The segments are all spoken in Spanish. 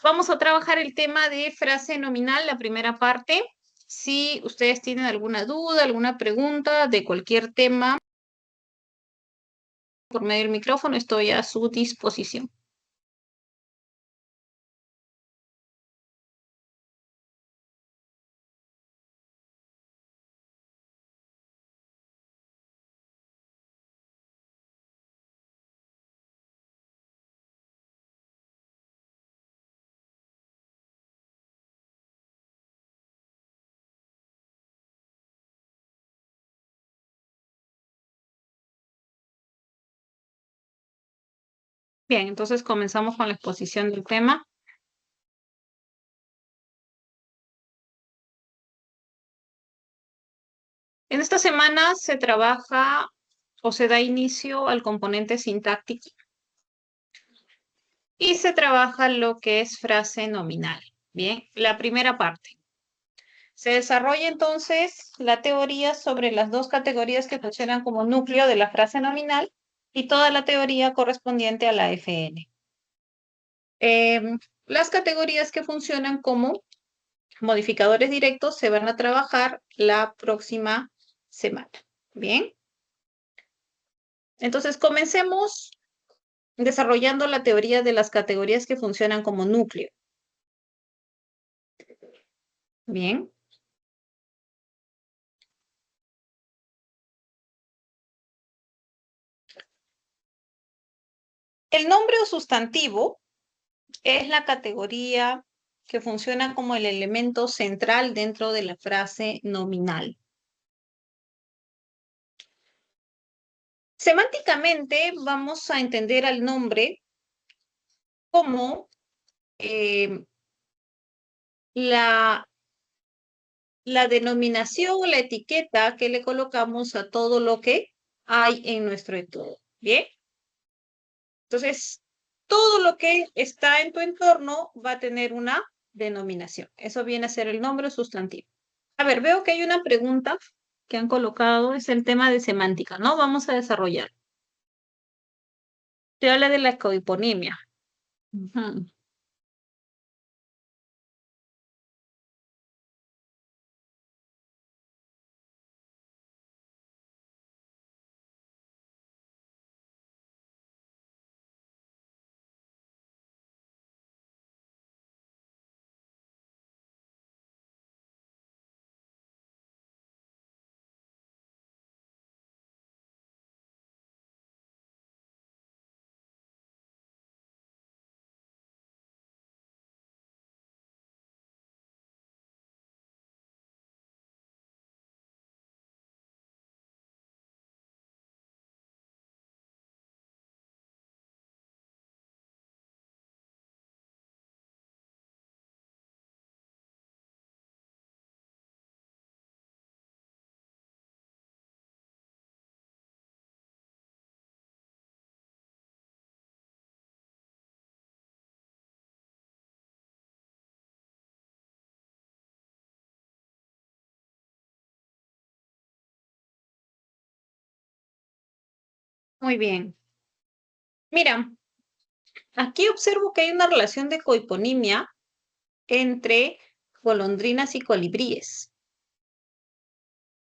Vamos a trabajar el tema de frase nominal, la primera parte. Si ustedes tienen alguna duda, alguna pregunta de cualquier tema, por medio del micrófono estoy a su disposición. Bien, entonces comenzamos con la exposición del tema. En esta semana se trabaja o se da inicio al componente sintáctico y se trabaja lo que es frase nominal. Bien, la primera parte. Se desarrolla entonces la teoría sobre las dos categorías que funcionan como núcleo de la frase nominal y toda la teoría correspondiente a la FN. Las categorías que funcionan como modificadores directos se van a trabajar la próxima semana. Bien. Entonces, comencemos desarrollando la teoría de las categorías que funcionan como núcleo. Bien. El nombre o sustantivo es la categoría que funciona como el elemento central dentro de la frase nominal. Semánticamente vamos a entender al nombre como la denominación o la etiqueta que le colocamos a todo lo que hay en nuestro entorno. ¿Bien? Entonces, todo lo que está en tu entorno va a tener una denominación. Eso viene a ser el nombre o sustantivo. A ver, veo que hay una pregunta que han colocado, es el tema de semántica, ¿no? Vamos a desarrollar. Se habla de la cohiponimia. Ujú. Muy bien. Mira, aquí observo que hay una relación de cohiponimia entre golondrinas y colibríes.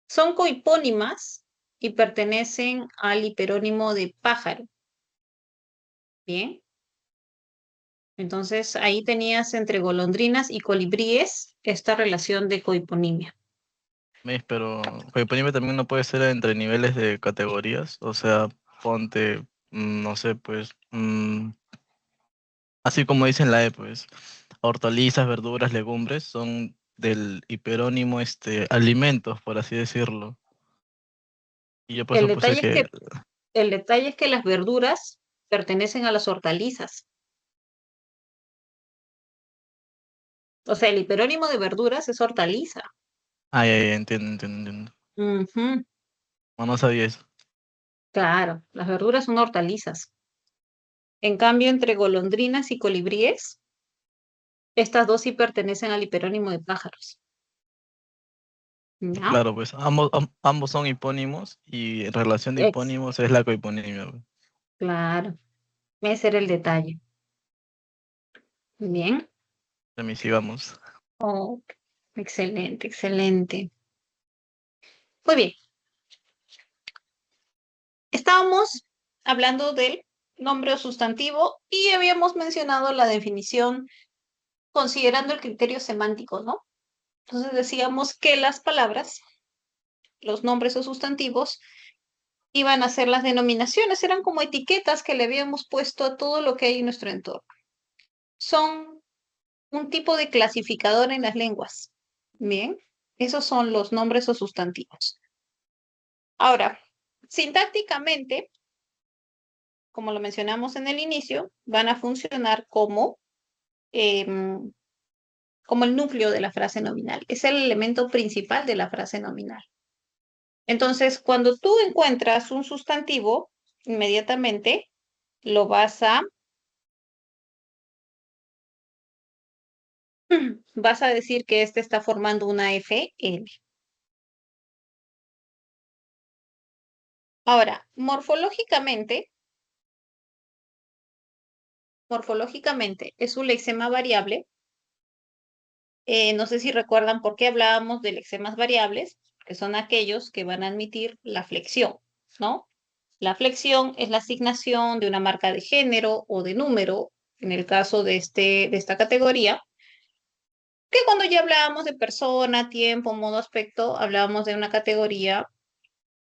Son cohipónimas y pertenecen al hiperónimo de pájaro. Bien. Entonces, ahí tenías entre golondrinas y colibríes esta relación de cohiponimia. Pero Hypernive también no puede ser entre niveles de categorías, o sea, ponte, no sé, pues, así como dice en la E, pues, hortalizas, verduras, legumbres son del hiperónimo, alimentos, por así decirlo. Y yo por El eso puse detalle es que, que, el detalle es que las verduras pertenecen a las hortalizas. O sea, el hiperónimo de verduras es hortaliza. ay, ay, entiendo. Ujú, No, no sabía eso. claro, las verduras son hortalizas. En cambio, entre golondrinas y colibríes, estas dos sí pertenecen al hiperónimo de pájaros. ¿Ya? Claro, pues, ambos son hipónimos y en relación de Ex, hipónimos es la cohiponimia, pues. claro. Ese era el detalle. Bien. También sigamos. Oh, excelente, excelente. Muy bien. Estábamos hablando del nombre o sustantivo y habíamos mencionado la definición considerando el criterio semántico, ¿no? Entonces decíamos que las palabras, los nombres o sustantivos, iban a ser las denominaciones, eran como etiquetas que le habíamos puesto a todo lo que hay en nuestro entorno. Son un tipo de clasificador en las lenguas. Bien, esos son los nombres o sustantivos. Ahora, sintácticamente, como lo mencionamos en el inicio, van a funcionar em, como el núcleo de la frase nominal. Es el elemento principal de la frase nominal. Entonces, cuando tú encuentras un sustantivo, inmediatamente lo vas a decir que este está formando una FN. Ahora, morfológicamente es un lexema variable. No sé si recuerdan por qué hablábamos de lexemas variables, que son aquellos que van a admitir la flexión, ¿no? La flexión es la asignación de una marca de género o de número, en el caso de esta categoría, que cuando ya hablábamos de persona, tiempo, modo, aspecto, hablábamos de una categoría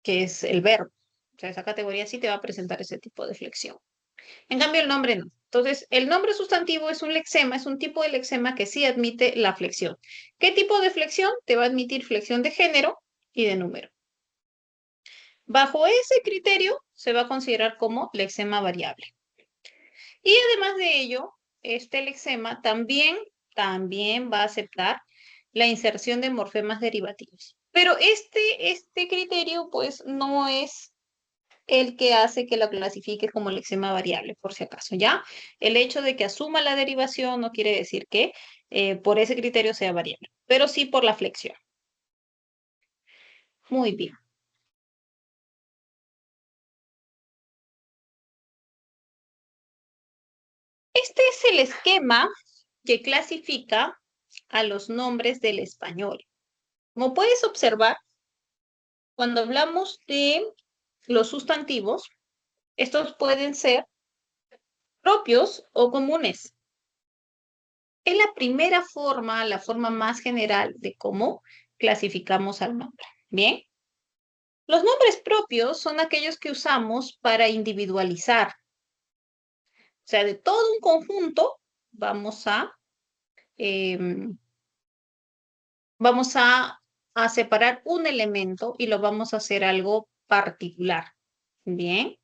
que es el verbo. O sea, esa categoría sí te va a presentar ese tipo de flexión. En cambio, el nombre no. Entonces, el nombre sustantivo es un lexema, es un tipo de lexema que sí admite la flexión. ¿Qué tipo de flexión? Te va a admitir flexión de género y de número. Bajo ese criterio, se va a considerar como lexema variable. Y además de ello, este lexema también va a aceptar la inserción de morfemas derivativos. Pero este criterio, pues, no es el que hace que la clasifique como lexema variable, por si acaso, ¿ya? El hecho de que asuma la derivación no quiere decir que por ese criterio sea variable, pero sí por la flexión. Muy bien. Este es el esquema que clasifica a los nombres del español. Como puedes observar, cuando hablamos de los sustantivos, estos pueden ser propios o comunes. Es la primera forma, la forma más general de cómo clasificamos al nombre. Bien, los nombres propios son aquellos que usamos para individualizar. O sea, de todo un conjunto vamos a, em, vamos a separar un elemento y lo vamos a hacer algo particular. Bien,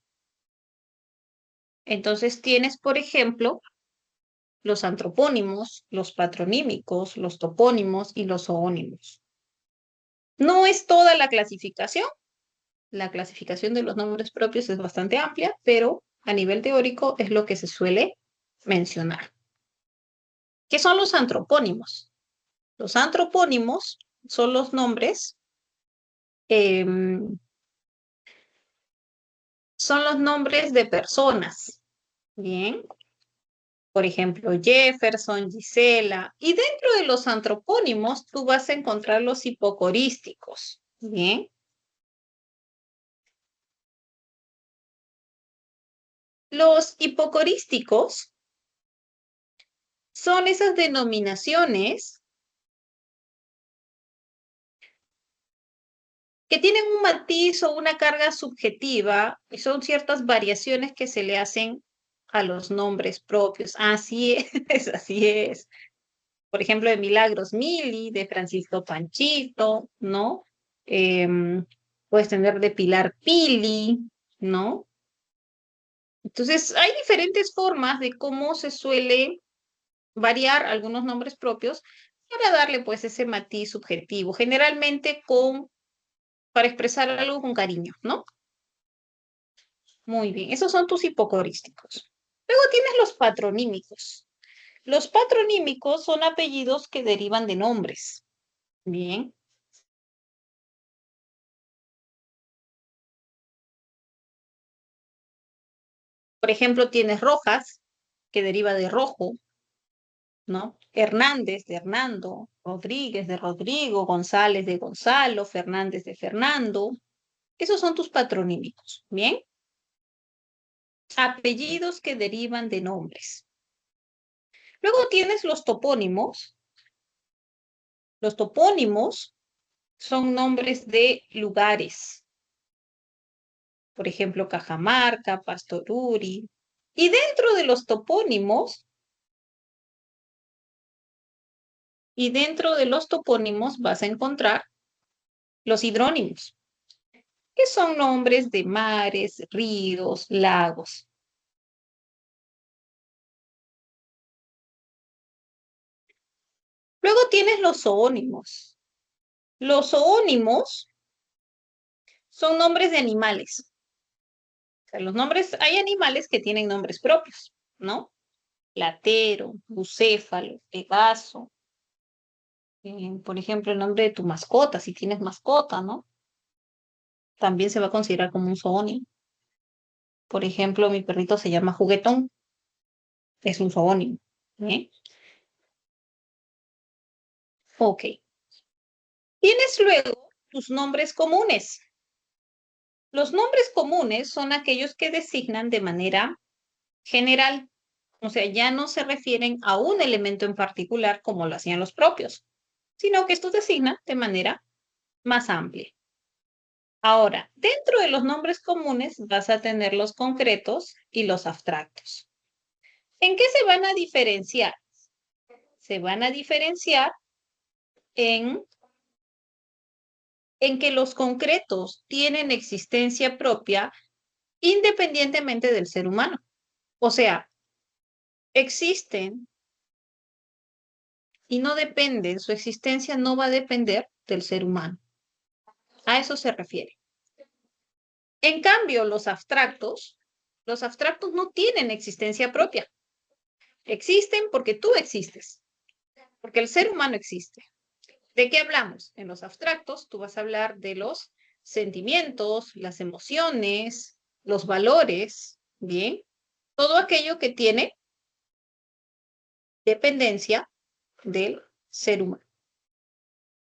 entonces tienes, por ejemplo, los antropónimos, los patronímicos, los topónimos y los zoónimos. No es toda la clasificación de los nombres propios es bastante amplia, pero a nivel teórico es lo que se suele mencionar. ¿Qué son los antropónimos? Los antropónimos son los nombres, eh, son los nombres de personas. Bien, por ejemplo, Jefferson, Gisela. Y dentro de los antropónimos tú vas a encontrar los hipocorísticos. Bien, los hipocorísticos son esas denominaciones que tienen un matiz o una carga subjetiva y son ciertas variaciones que se le hacen a los nombres propios. Así es, así es. Por ejemplo, de Milagros Mili, de Francisco Panchito, ¿no? Puedes tener de Pilar Pili, ¿no? Entonces, hay diferentes formas de cómo se suele variar algunos nombres propios para darle pues ese matiz subjetivo, generalmente para expresar algo con cariño, ¿no? Muy bien, esos son tus hipocorísticos. Luego tienes los patronímicos. Los patronímicos son apellidos que derivan de nombres. Bien. Por ejemplo, tienes Rojas, que deriva de rojo. ¿no? Hernández de Hernando, Rodríguez de Rodrigo, González de Gonzalo, Fernández de Fernando. Esos son tus patronímicos, ¿bien? Apellidos que derivan de nombres. Luego tienes los topónimos. Los topónimos son nombres de lugares. Por ejemplo, Cajamarca, Pastoruri. Y dentro de los topónimos, vas a encontrar los hidrónimos, que son nombres de mares, ríos, lagos. Luego tienes los zoónimos. Los zoónimos son nombres de animales. O sea, los nombres, hay animales que tienen nombres propios, ¿no? Platero, bucéfalo, pegaso. Por ejemplo, el nombre de tu mascota, si tienes mascota, ¿no? También se va a considerar como un zoónimo. Por ejemplo, mi perrito se llama Juguetón. Es un zoónimo. ¿Eh? Ok. Tienes luego tus nombres comunes. Los nombres comunes son aquellos que designan de manera general. O sea, ya no se refieren a un elemento en particular como lo hacían los propios, sino que estos designan de manera más amplia. Ahora, dentro de los nombres comunes vas a tener los concretos y los abstractos. ¿En qué se van a diferenciar? Se van a diferenciar en que los concretos tienen existencia propia independientemente del ser humano. O sea, existen y no dependen, su existencia no va a depender del ser humano. A eso se refiere. En cambio, los abstractos no tienen existencia propia. Existen porque tú existes, porque el ser humano existe. ¿De qué hablamos? En los abstractos, tú vas a hablar de los sentimientos, las emociones, los valores, ¿bien? Todo aquello que tiene dependencia del ser humano.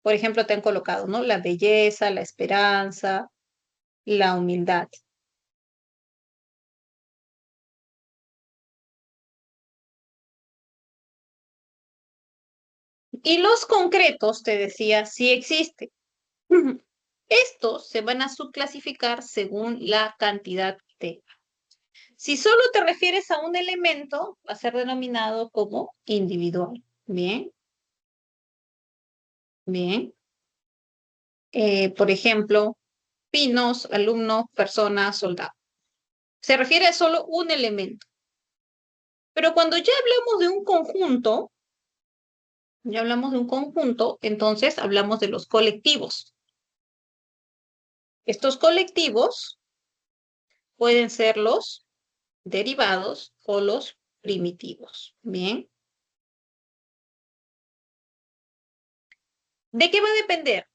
Por ejemplo, te han colocado, ¿no? La belleza, la esperanza, la humildad. Y los concretos, te decía, sí existen. Estos se van a subclasificar según la cantidad de. Si solo te refieres a un elemento, va a ser denominado como individual. Bien, bien. Por ejemplo, pinos, alumno, persona, soldado. Se refiere a solo un elemento. Pero cuando ya hablamos de un conjunto, entonces hablamos de los colectivos. Estos colectivos pueden ser los derivados o los primitivos. Bien. ¿De qué va a depender?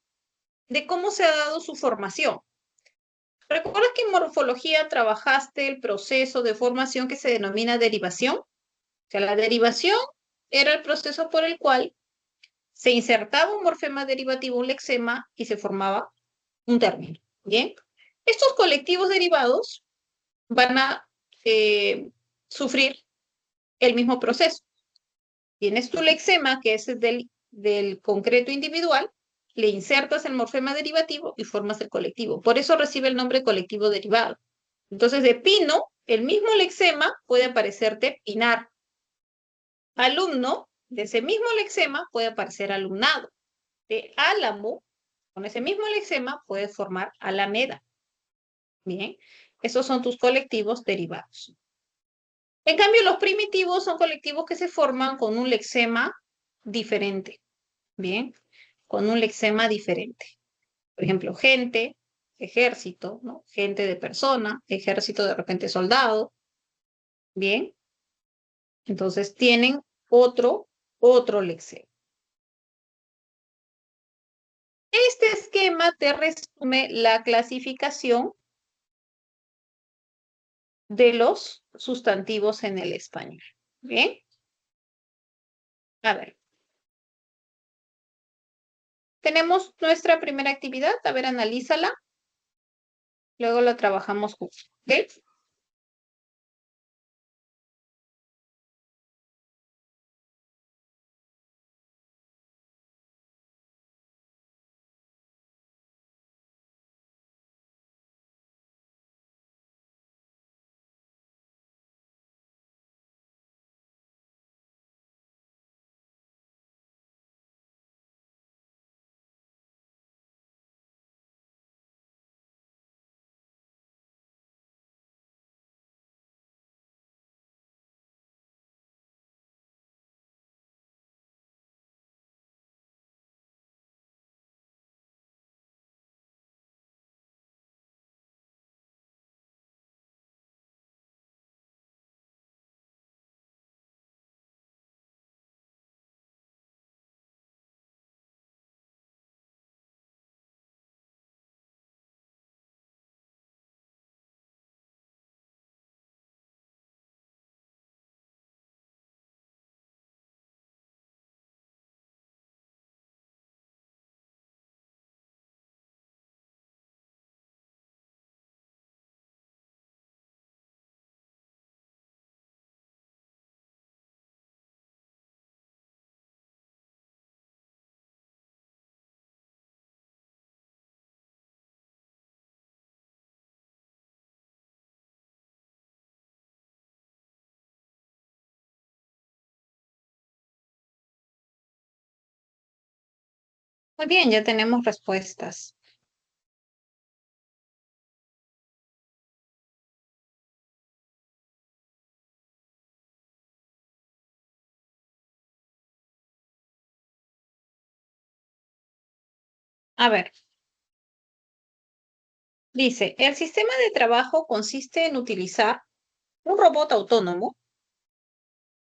De cómo se ha dado su formación. ¿Recuerdas que en morfología trabajaste el proceso de formación que se denomina derivación? O sea, la derivación era el proceso por el cual se insertaba un morfema derivativo, un lexema, y se formaba un término. Bien. Estos colectivos derivados van a sufrir el mismo proceso. Tienes tu lexema, que es del concreto individual, le insertas el morfema derivativo y formas el colectivo. Por eso recibe el nombre colectivo derivado. Entonces, de pino, el mismo lexema puede aparecerte pinar. Alumno, de ese mismo lexema puede aparecer alumnado. De álamo, con ese mismo lexema puede formar alameda. Bien, esos son tus colectivos derivados. En cambio, los primitivos son colectivos que se forman con un lexema diferente. Bien, con un lexema diferente. Por ejemplo, gente, ejército, ¿no? Gente de persona, ejército de repente soldado. Bien, entonces tienen otro lexema. Este esquema te resume la clasificación de los sustantivos en el español. Bien. A ver. Tenemos nuestra primera actividad. A ver, analízala. Luego la trabajamos juntos. ¿Ok? Muy bien, ya tenemos respuestas. A ver, dice, el sistema de trabajo consiste en utilizar un robot autónomo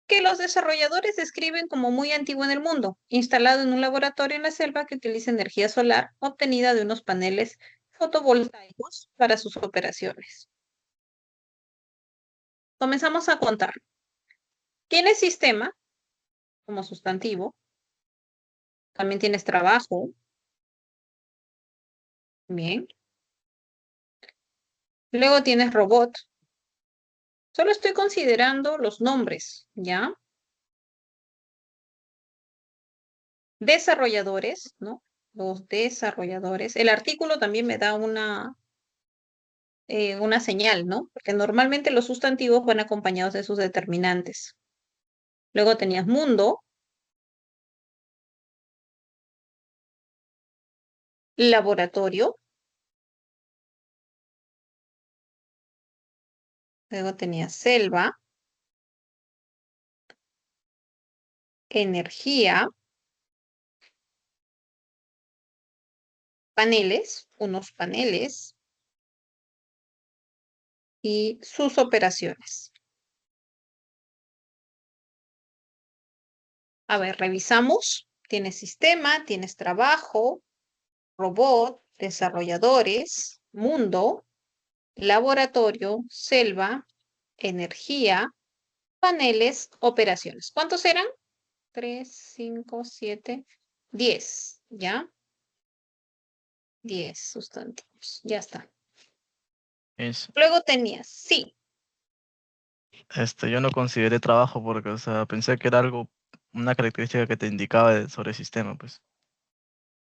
que los desarrolladores describen como muy antiguo en el mundo, instalado en un laboratorio en la selva que utiliza energía solar obtenida de unos paneles fotovoltaicos para sus operaciones. Comenzamos a contar. Tienes sistema como sustantivo, también tienes trabajo, bien. Luego tienes robot. Solo estoy considerando los nombres, ¿ya? Desarrolladores, ¿no? Los desarrolladores. El artículo también me da una señal, ¿no? Porque normalmente los sustantivos van acompañados de sus determinantes. Luego tenías mundo, laboratorio. Luego tenías selva, energía, paneles, unos paneles y sus operaciones. A ver, revisamos. Tienes sistema, tienes trabajo, robot, desarrolladores, mundo, laboratorio, selva, energía, paneles, operaciones. ¿Cuántos eran? 3, 5, 7, 10, ¿ya? 10 sustantivos, ya está. Luego tenías, sí. Yo no consideré trabajo porque, o sea, pensé que era algo, una característica que te indicaba sobre el sistema, pues.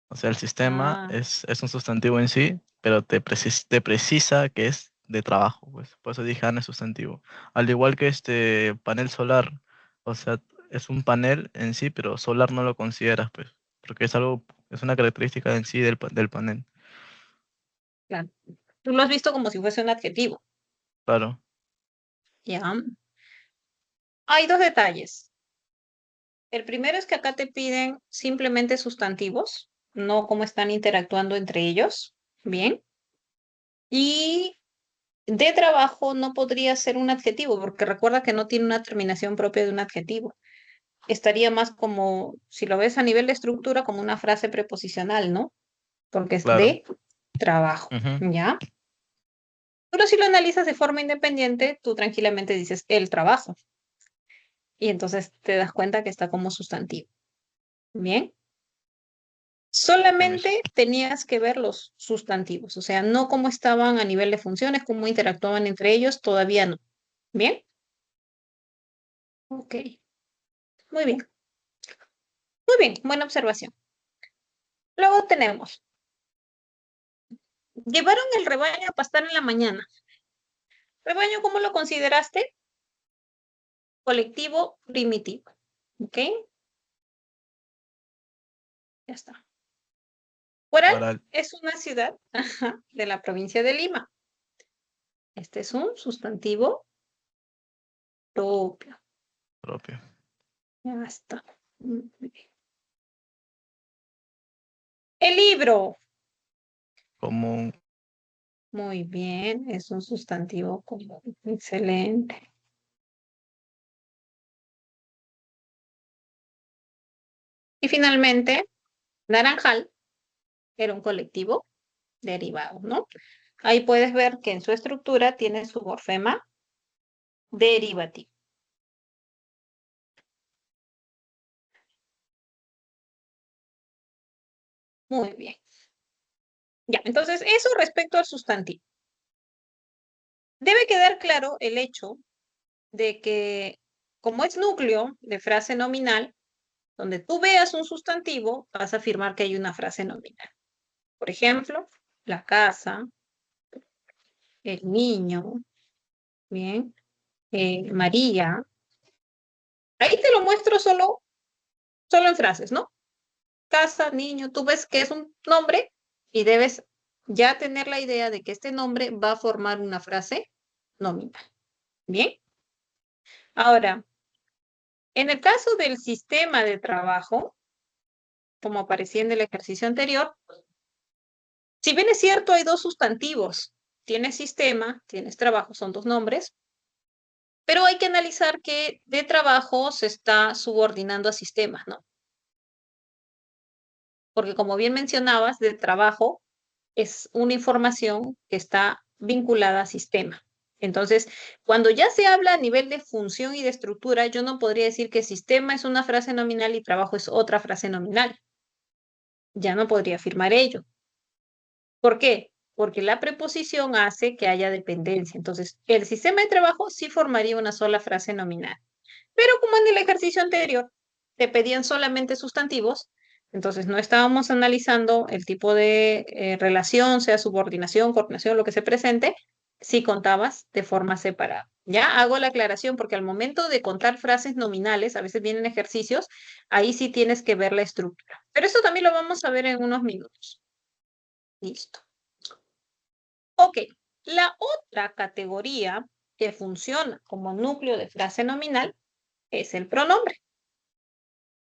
O sea, el sistema Ah, es un sustantivo en sí, pero te precisa que es de trabajo, pues. Por eso dije, no es sustantivo. Al igual que este panel solar, o sea, es un panel en sí, pero solar no lo consideras, pues, porque es algo, es una característica en sí del panel. claro. Tú lo has visto como si fuese un adjetivo, Claro, ¿ya? Hay dos detalles. El primero es que acá te piden simplemente sustantivos, no cómo están interactuando entre ellos, ¿bien? Y de trabajo no podría ser un adjetivo, porque recuerda que no tiene una terminación propia de un adjetivo. Estaría más como, si lo ves a nivel de estructura, como una frase preposicional, ¿no? Porque es claro. de trabajo, Ujú. ¿ya? Pero si lo analizas de forma independiente, tú tranquilamente dices el trabajo. y entonces te das cuenta que está como sustantivo. Bien. Solamente tenías que ver los sustantivos, o sea, no cómo estaban a nivel de funciones, cómo interactuaban entre ellos, todavía no. ¿Bien? Ok, muy bien. Muy bien, buena observación. Luego tenemos, llevaron el rebaño a pastar en la mañana. ¿Rebaño cómo lo consideraste? Colectivo primitivo. ¿Ok? Ya está. Huaral Huaral es una ciudad de la provincia de Lima. Este es un sustantivo propio. propio. Ya está. Muy bien. El libro. Común. Muy bien, es un sustantivo común. Excelente. Y finalmente, naranjal era un colectivo derivado, ¿no? Ahí puedes ver que en su estructura tiene su morfema derivativo. Muy bien. Ya, entonces eso respecto al sustantivo. Debe quedar claro el hecho de que como es núcleo de frase nominal, donde tú veas un sustantivo, vas a afirmar que hay una frase nominal. Por ejemplo, la casa, el niño, bien, María. Ahí te lo muestro solo en frases, ¿no? Casa, niño, tú ves que es un nombre y debes ya tener la idea de que este nombre va a formar una frase nominal. Bien. Ahora, en el caso del sistema de trabajo, como aparecía en el ejercicio anterior, si bien es cierto, hay dos sustantivos. Tienes sistema, tienes trabajo, son dos nombres, pero hay que analizar que de trabajo se está subordinando a sistemas, ¿no? Porque como bien mencionabas, de trabajo es una información que está vinculada a sistema. Entonces, cuando ya se habla a nivel de función y de estructura, yo no podría decir que sistema es una frase nominal y trabajo es otra frase nominal. Ya no podría afirmar ello. ¿Por qué? Porque la preposición hace que haya dependencia. Entonces, el sistema de trabajo sí formaría una sola frase nominal. Pero como en el ejercicio anterior te pedían solamente sustantivos, entonces no estábamos analizando el tipo de relación, sea subordinación, coordinación, lo que se presente, si contabas de forma separada. Ya hago la aclaración porque al momento de contar frases nominales, a veces vienen ejercicios, ahí sí tienes que ver la estructura. Pero eso también lo vamos a ver en unos minutos. Listo. Ok, la otra categoría que funciona como núcleo de frase nominal es el pronombre.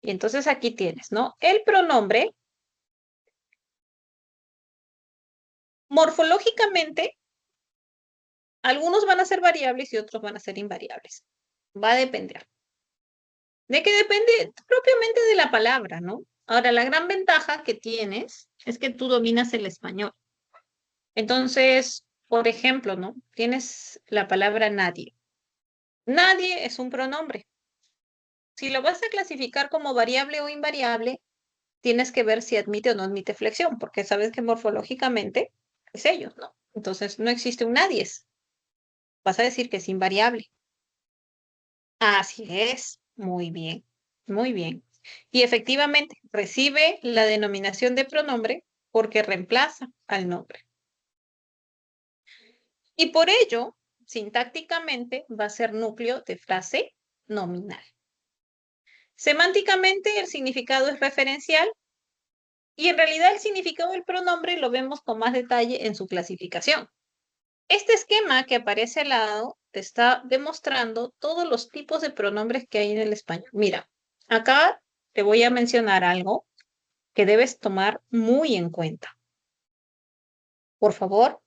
Y entonces aquí tienes, ¿no? El pronombre, morfológicamente, algunos van a ser variables y otros van a ser invariables. Va a depender. ¿De qué depende? Propiamente de la palabra, ¿no? Ahora, la gran ventaja que tienes es que tú dominas el español. Entonces, por ejemplo, ¿no? Tienes la palabra nadie. Nadie es un pronombre. Si lo vas a clasificar como variable o invariable, tienes que ver si admite o no admite flexión, porque sabes que morfológicamente es ellos, ¿no? Entonces no existe un nadie. Vas a decir que es invariable. Así es. Muy bien. Muy bien. Y efectivamente recibe la denominación de pronombre porque reemplaza al nombre. Y por ello, sintácticamente, va a ser núcleo de frase nominal. Semánticamente, el significado es referencial. Y en realidad el significado del pronombre lo vemos con más detalle en su clasificación. Este esquema que aparece al lado te está demostrando todos los tipos de pronombres que hay en el español. Mira, acá te voy a mencionar algo que debes tomar muy en cuenta. Por favor,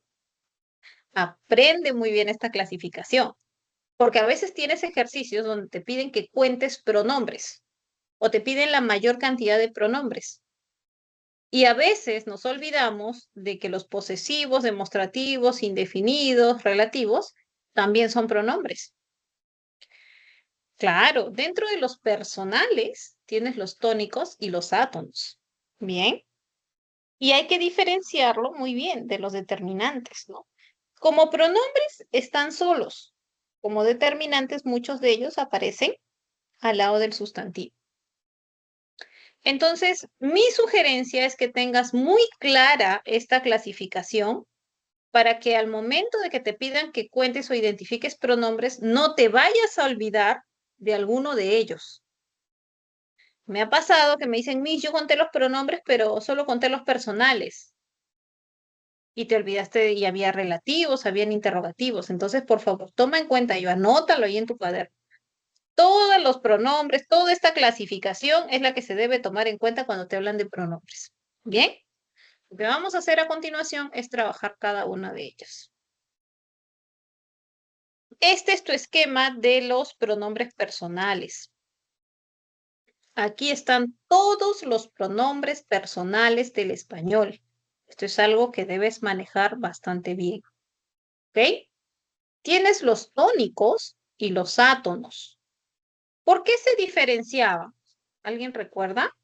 aprende muy bien esta clasificación, porque a veces tienes ejercicios donde te piden que cuentes pronombres o te piden la mayor cantidad de pronombres. Y a veces nos olvidamos de que los posesivos, demostrativos, indefinidos, relativos, también son pronombres. Claro, dentro de los personales tienes los tónicos y los átonos. Bien. Y hay que diferenciarlo muy bien de los determinantes, ¿no? Como pronombres están solos. Como determinantes, muchos de ellos aparecen al lado del sustantivo. Entonces, mi sugerencia es que tengas muy clara esta clasificación para que al momento de que te pidan que cuentes o identifiques pronombres, no te vayas a olvidar de alguno de ellos. Me ha pasado que me dicen, Miss, yo conté los pronombres, pero solo conté los personales. Y te olvidaste, y había relativos, habían interrogativos. Entonces, por favor, toma en cuenta ello, anótalo ahí en tu cuaderno. Todos los pronombres, toda esta clasificación es la que se debe tomar en cuenta cuando te hablan de pronombres. ¿Bien? Lo que vamos a hacer a continuación es trabajar cada una de ellas. Este es tu esquema de los pronombres personales. Aquí están todos los pronombres personales del español. Esto es algo que debes manejar bastante bien. ¿Ok? Tienes los tónicos y los átonos. ¿Por qué se diferenciaban? ¿Alguien recuerda?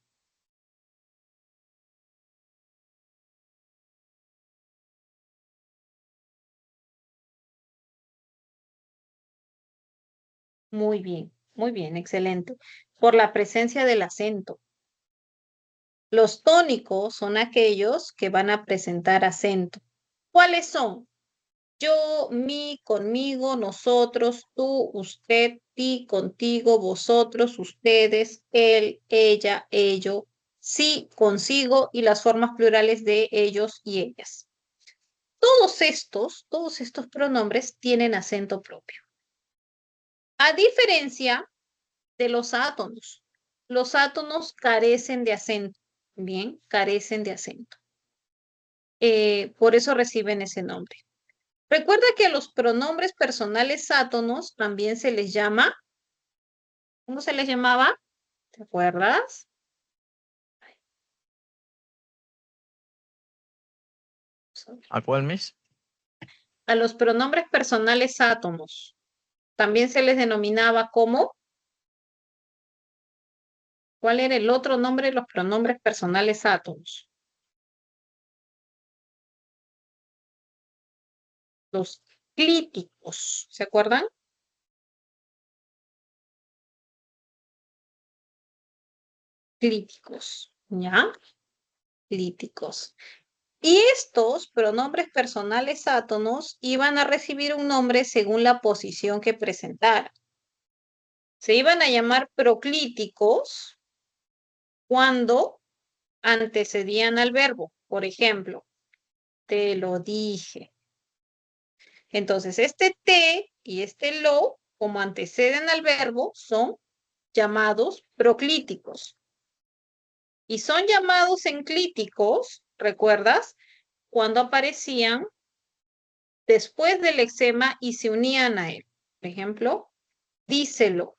Muy bien, excelente. Por la presencia del acento. Los tónicos son aquellos que van a presentar acento. ¿Cuáles son? Yo, mi, conmigo, nosotros, tú, usted, ti, contigo, vosotros, ustedes, él, ella, ello, sí, consigo y las formas plurales de ellos y ellas. Todos estos pronombres tienen acento propio. A diferencia de los átonos carecen de acento. Bien, carecen de acento. Por eso reciben ese nombre. Recuerda que a los pronombres personales átonos también se les llama, ¿cómo se les llamaba? ¿Te acuerdas? ¿A cuál, Miss? A los pronombres personales átomos también se les denominaba como, ¿cuál era el otro nombre de los pronombres personales átomos? Los clíticos, ¿se acuerdan? Clíticos, ¿ya? Clíticos. Y estos pronombres personales átonos iban a recibir un nombre según la posición que presentara. Se iban a llamar proclíticos cuando antecedían al verbo. Por ejemplo, te lo dije. Entonces, este te y este lo, como anteceden al verbo, son llamados proclíticos. Y son llamados enclíticos, ¿recuerdas? Cuando aparecían después del lexema y se unían a él. Por ejemplo, díselo.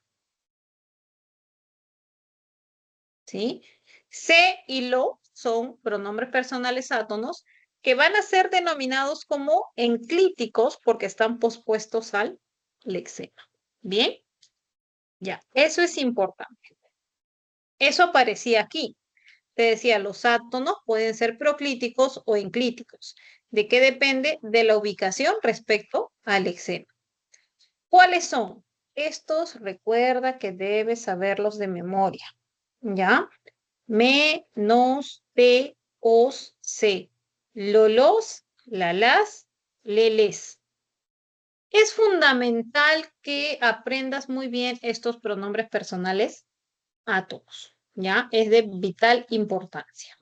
¿Sí? Se y lo son pronombres personales átonos que van a ser denominados como enclíticos porque están pospuestos al lexema. ¿Bien? Ya, eso es importante. Eso aparecía aquí. Te decía, los átonos pueden ser proclíticos o enclíticos. ¿De qué depende? De la ubicación respecto al lexema. ¿Cuáles son? Estos recuerda que debes saberlos de memoria. ¿Ya? Me, nos, te, os, se. Lolos, lalas, leles. Es fundamental que aprendas muy bien estos pronombres personales átomos, ¿ya? Es de vital importancia.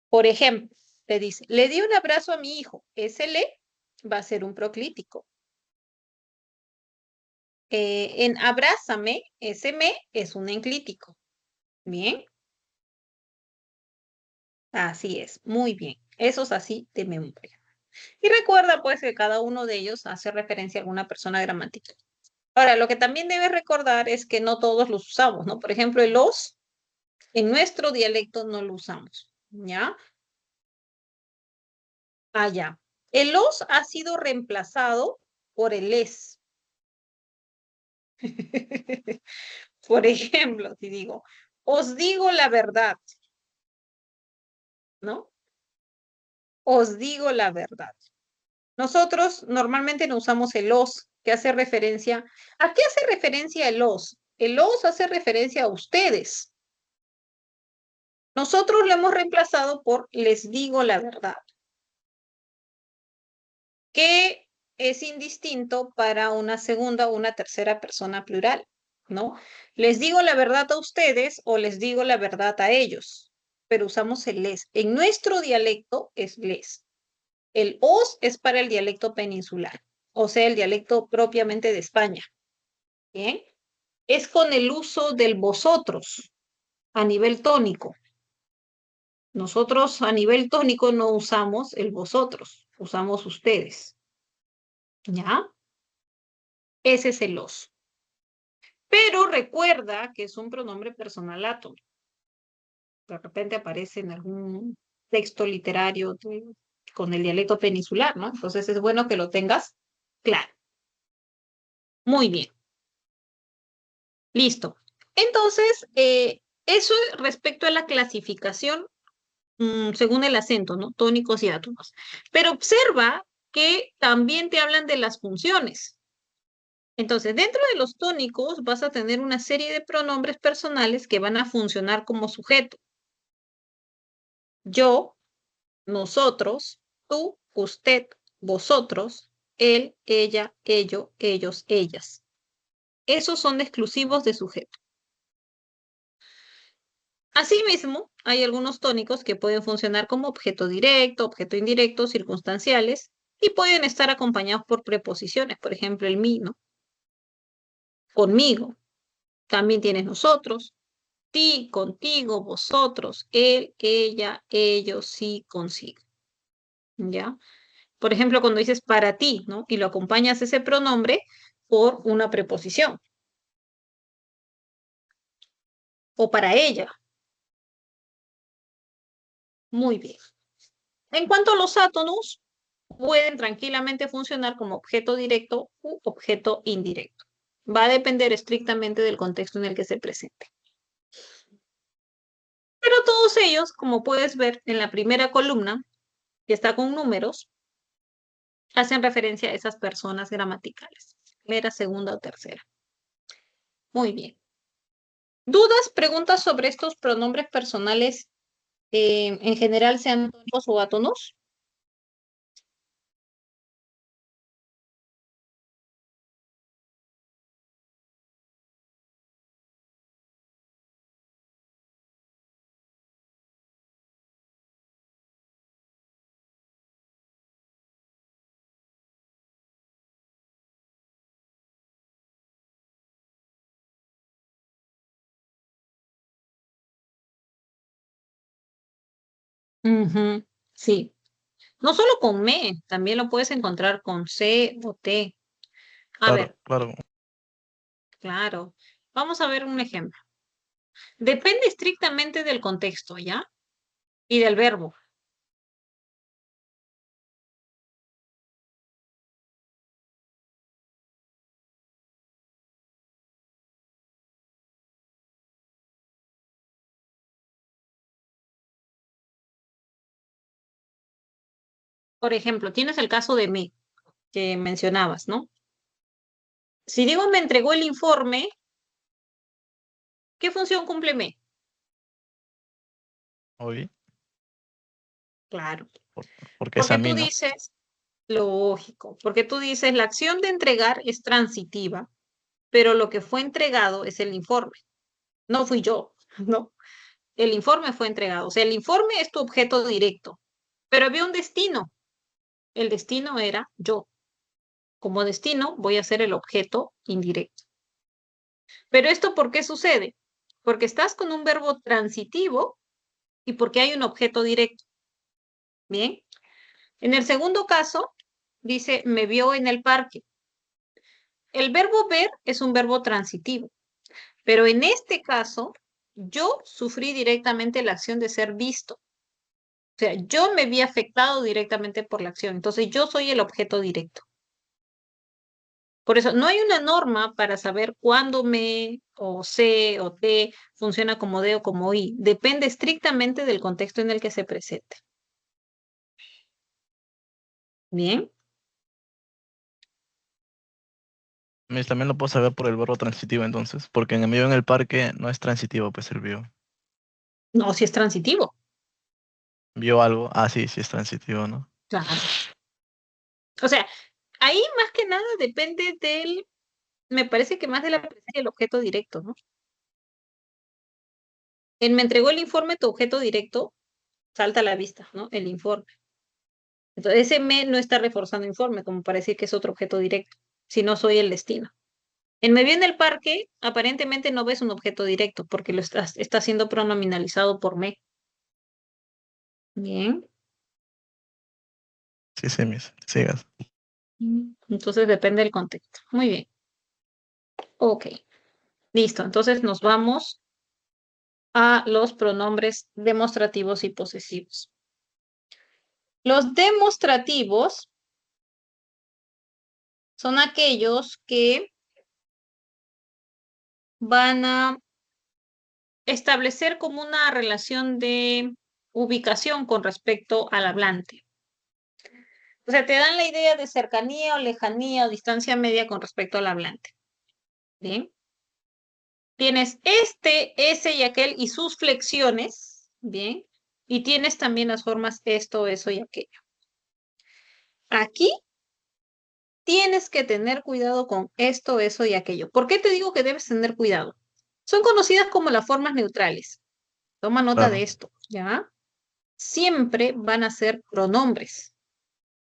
Por ejemplo, te dice, le di un abrazo a mi hijo. Ese le va a ser un proclítico. En abrázame, ese me es un enclítico. Bien, así es, muy bien. Eso es así de memoria. Y recuerda pues que cada uno de ellos hace referencia a alguna persona gramatical. Ahora, lo que también debes recordar es que no todos los usamos, ¿no? Por ejemplo, el os, en nuestro dialecto no lo usamos, ¿ya? Ah, ya. El os ha sido reemplazado por el les. Por ejemplo, si digo, os digo la verdad, ¿no? Os digo la verdad. Nosotros normalmente no usamos el os, que hace referencia. ¿A qué hace referencia el os? El os hace referencia a ustedes. Nosotros lo hemos reemplazado por les digo la verdad, que es indistinto para una segunda o una tercera persona plural, ¿no? Les digo la verdad a ustedes o les digo la verdad a ellos, pero usamos el les. En nuestro dialecto es les. El os es para el dialecto peninsular, o sea, el dialecto propiamente de España. ¿Bien? Es con el uso del vosotros a nivel tónico. Nosotros a nivel tónico no usamos el vosotros, usamos ustedes. ¿Ya? Ese es el os. Pero recuerda que es un pronombre personal átomo. De repente aparece en algún texto literario con el dialecto peninsular, ¿no? Entonces es bueno que lo tengas claro. Muy bien. Listo. Entonces, eso respecto a la clasificación según el acento, ¿no? Tónicos y átonos. Pero observa que también te hablan de las funciones. Entonces, dentro de los tónicos vas a tener una serie de pronombres personales que van a funcionar como sujeto. Yo, nosotros, tú, usted, vosotros, él, ella, ello, ellos, ellas. Esos son exclusivos de sujeto. Asimismo, hay algunos tónicos que pueden funcionar como objeto directo, objeto indirecto, circunstanciales, y pueden estar acompañados por preposiciones, por ejemplo, el mí, ¿no? Conmigo. También tienes nosotros, ti, contigo, vosotros, él, ella, ellos, sí, consigo. ¿Ya? Por ejemplo, cuando dices para ti, ¿no? Y lo acompañas ese pronombre por una preposición. O para ella. Muy bien. En cuanto a los átonos, pueden tranquilamente funcionar como objeto directo u objeto indirecto. Va a depender estrictamente del contexto en el que se presente. Pero todos ellos, como puedes ver en la primera columna, que está con números, hacen referencia a esas personas gramaticales. Primera, segunda o tercera. Muy bien. ¿Dudas, preguntas sobre estos pronombres personales en general, sean tónicos o átonos? Ujú, sí. No solo con me, también lo puedes encontrar con C o T. A Claro, ver, claro. claro. Vamos a ver un ejemplo. Depende estrictamente del contexto, ¿ya? Y del verbo. Por ejemplo, tienes el caso de me, que mencionabas, ¿no? Si digo me entregó el informe, ¿qué función cumple me? Hoy, Claro. por- porque es Porque a tú mí, ¿no? dices, lógico, porque tú dices, la acción de entregar es transitiva, pero lo que fue entregado es el informe. No fui yo, ¿no? El informe fue entregado. O sea, el informe es tu objeto directo, pero había un destino. El destino era yo. Como destino voy a ser el objeto indirecto. Pero esto, ¿por qué sucede? Porque estás con un verbo transitivo y porque hay un objeto directo. Bien. En el segundo caso, dice, me vio en el parque. El verbo ver es un verbo transitivo, pero en este caso, yo sufrí directamente la acción de ser visto. O sea, yo me vi afectado directamente por la acción. Entonces, yo soy el objeto directo. Por eso, no hay una norma para saber cuándo me, o se, o te funciona como de o como i. Depende estrictamente del contexto en el que se presente. Bien. También lo puedo saber por el verbo transitivo entonces, porque en el medio en el parque no es transitivo, pues el vio. No, si es transitivo. Vio algo, ah, sí, sí es transitivo, ¿no? Claro. O sea, ahí más que nada depende del, me parece que más de la presencia del objeto directo, ¿no? En me entregó el informe, tu objeto directo salta a la vista, ¿no? El informe. Entonces, ese me no está reforzando informe, como para decir que es otro objeto directo, si no soy el destino. En me vi en el parque, aparentemente no ves un objeto directo, porque está siendo pronominalizado por me. Bien. Sí, sí, mis, sigas. Entonces depende del contexto. Muy bien. Ok. Listo. Entonces nos vamos a los pronombres demostrativos y posesivos. Los demostrativos son aquellos que van a establecer como una relación de ubicación con respecto al hablante. O sea, te dan la idea de cercanía o lejanía o distancia media con respecto al hablante. Bien. Tienes este, ese y aquel y sus flexiones. Bien. Y tienes también las formas esto, eso y aquello. Aquí tienes que tener cuidado con esto, eso y aquello. ¿Por qué te digo que debes tener cuidado? Son conocidas como las formas neutrales. Toma nota de Claro. esto, ¿ya? Siempre van a ser pronombres.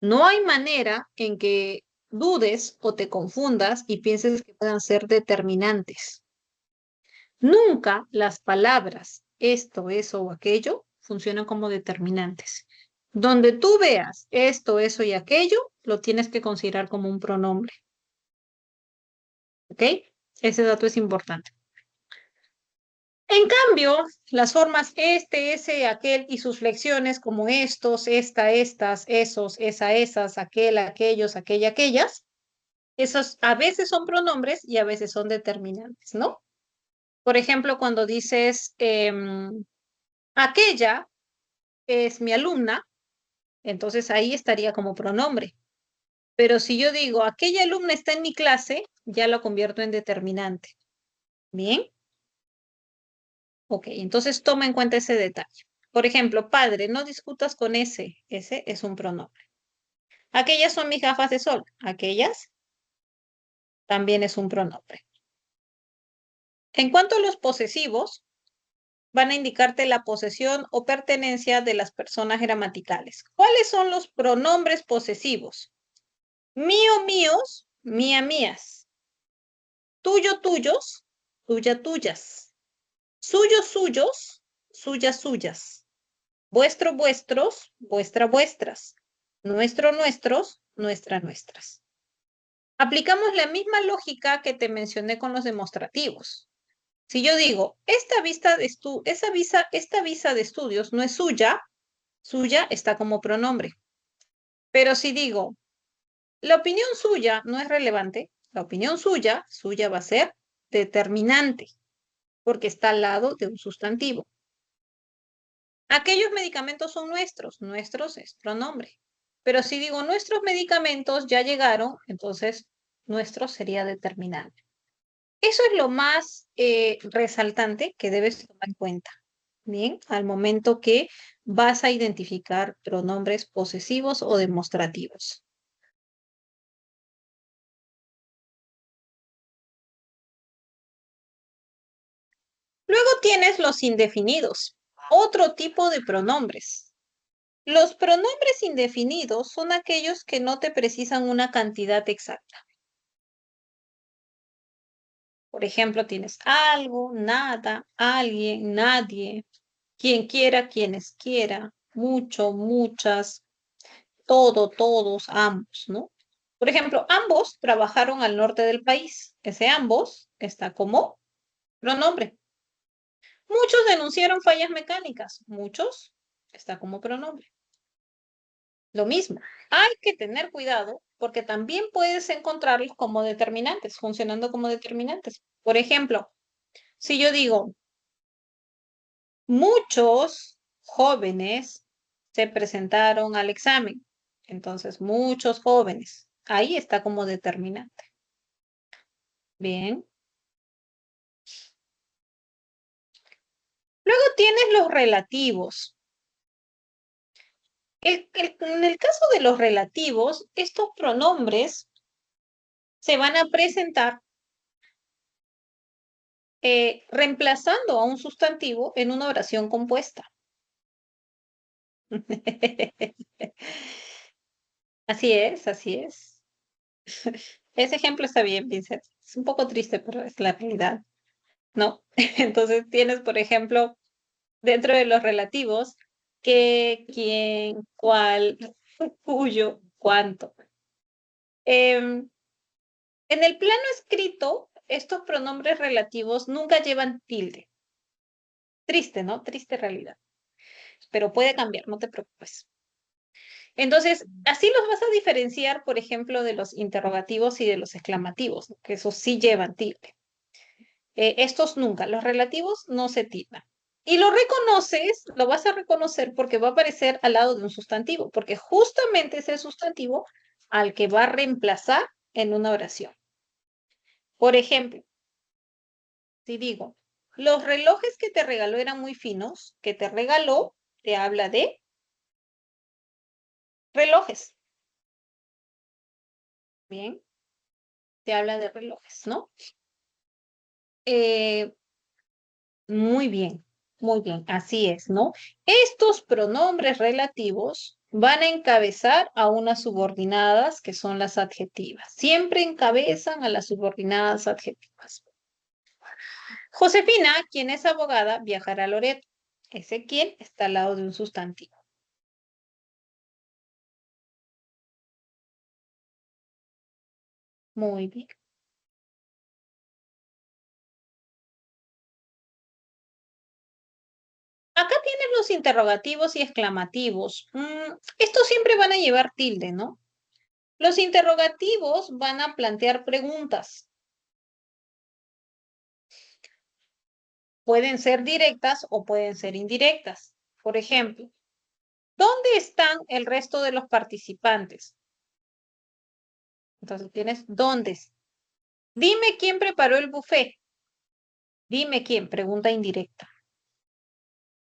No hay manera en que dudes o te confundas y pienses que puedan ser determinantes. Nunca las palabras esto, eso o aquello funcionan como determinantes. Donde tú veas esto, eso y aquello, lo tienes que considerar como un pronombre. ¿Ok? Ese dato es importante. En cambio, las formas este, ese, aquel y sus flexiones como estos, esta, estas, esos, esa, esas, aquel, aquellos, aquella, aquellas, esos a veces son pronombres y a veces son determinantes, ¿no? Por ejemplo, cuando dices aquella es mi alumna, entonces ahí estaría como pronombre. Pero si yo digo aquella alumna está en mi clase, ya lo convierto en determinante. ¿Bien? Ok, entonces toma en cuenta ese detalle. Por ejemplo, padre, no discutas con ese. Ese es un pronombre. Aquellas son mis gafas de sol. Aquellas también es un pronombre. En cuanto a los posesivos, van a indicarte la posesión o pertenencia de las personas gramaticales. ¿Cuáles son los pronombres posesivos? Mío, míos, mía, mías. Tuyo, tuyos, tuya, tuyas. Suyos, suyos, suyas, suyas. Vuestro, vuestros, vuestra, vuestras. Nuestro, nuestros, nuestra, nuestras. Aplicamos la misma lógica que te mencioné con los demostrativos. Si yo digo, esta visa de estudios no es suya, suya está como pronombre. Pero si digo, la opinión suya no es relevante, la opinión suya, suya va a ser determinante, porque está al lado de un sustantivo. Aquellos medicamentos son nuestros, nuestros es pronombre. Pero si digo nuestros medicamentos ya llegaron, entonces nuestro sería determinante. Eso es lo más resaltante que debes tomar en cuenta, ¿bien? Al momento que vas a identificar pronombres posesivos o demostrativos. Luego tienes los indefinidos, otro tipo de pronombres. Los pronombres indefinidos son aquellos que no te precisan una cantidad exacta. Por ejemplo, tienes algo, nada, alguien, nadie, quien quiera, quienes quiera, mucho, muchas, todo, todos, ambos, ¿no? Por ejemplo, ambos trabajaron al norte del país. Ese ambos está como pronombre. Muchos denunciaron fallas mecánicas. Muchos está como pronombre. Lo mismo, hay que tener cuidado porque también puedes encontrarlos como determinantes, funcionando como determinantes. Por ejemplo, si yo digo, muchos jóvenes se presentaron al examen, entonces muchos jóvenes, ahí está como determinante. Bien. Luego tienes los relativos. En el caso de los relativos, estos pronombres se van a presentar reemplazando a un sustantivo en una oración compuesta. Así es, así es. Ese ejemplo está bien, Vincent. Es un poco triste, pero es la realidad, ¿no? Entonces tienes, por ejemplo, dentro de los relativos, qué, quién, cuál, cuyo, cuánto. En el plano escrito, estos pronombres relativos nunca llevan tilde. Triste, ¿no? Triste realidad. Pero puede cambiar, no te preocupes. Entonces, así los vas a diferenciar, por ejemplo, de los interrogativos y de los exclamativos, ¿no? Que esos sí llevan tilde. Estos nunca, los relativos no se tildan. Y lo reconoces, lo vas a reconocer porque va a aparecer al lado de un sustantivo, porque justamente es el sustantivo al que va a reemplazar en una oración. Por ejemplo, si digo, los relojes que te regaló eran muy finos, que te regaló, te habla de relojes. Bien, te habla de relojes, ¿no? Eh, muy bien, así es, ¿no? Estos pronombres relativos van a encabezar a unas subordinadas que son las adjetivas. Siempre encabezan a las subordinadas adjetivas. Josefina, quien es abogada, viajará a Loreto. Ese quien está al lado de un sustantivo. Muy bien. Acá tienes los interrogativos y exclamativos. Estos siempre van a llevar tilde, ¿no? Los interrogativos van a plantear preguntas. Pueden ser directas o pueden ser indirectas. Por ejemplo, ¿dónde están el resto de los participantes? Entonces tienes ¿dónde? Dime quién preparó el buffet. Dime quién, pregunta indirecta.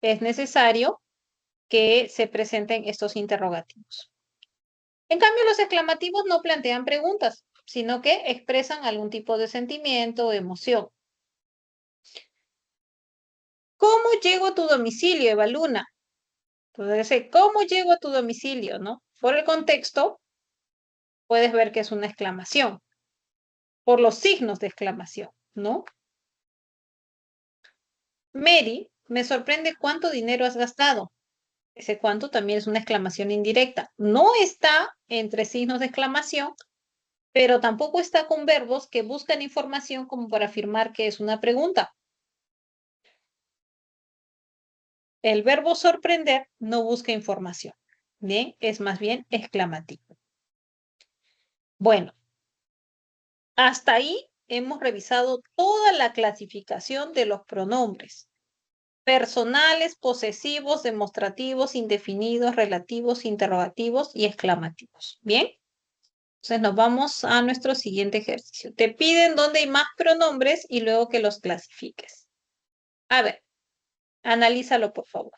Es necesario que se presenten estos interrogativos. En cambio, los exclamativos no plantean preguntas, sino que expresan algún tipo de sentimiento o emoción. ¿Cómo llego a tu domicilio, Eva Luna? Entonces, ¿cómo llego a tu domicilio, no? Por el contexto, puedes ver que es una exclamación, por los signos de exclamación, ¿no? Mary, me sorprende cuánto dinero has gastado. Ese cuánto también es una exclamación indirecta. No está entre signos de exclamación, pero tampoco está con verbos que buscan información como para afirmar que es una pregunta. El verbo sorprender no busca información. Bien, es más bien exclamativo. Bueno, hasta ahí hemos revisado toda la clasificación de los pronombres personales, posesivos, demostrativos, indefinidos, relativos, interrogativos y exclamativos. Bien, entonces nos vamos a nuestro siguiente ejercicio. Te piden dónde hay más pronombres y luego que los clasifiques. A ver, analízalo por favor.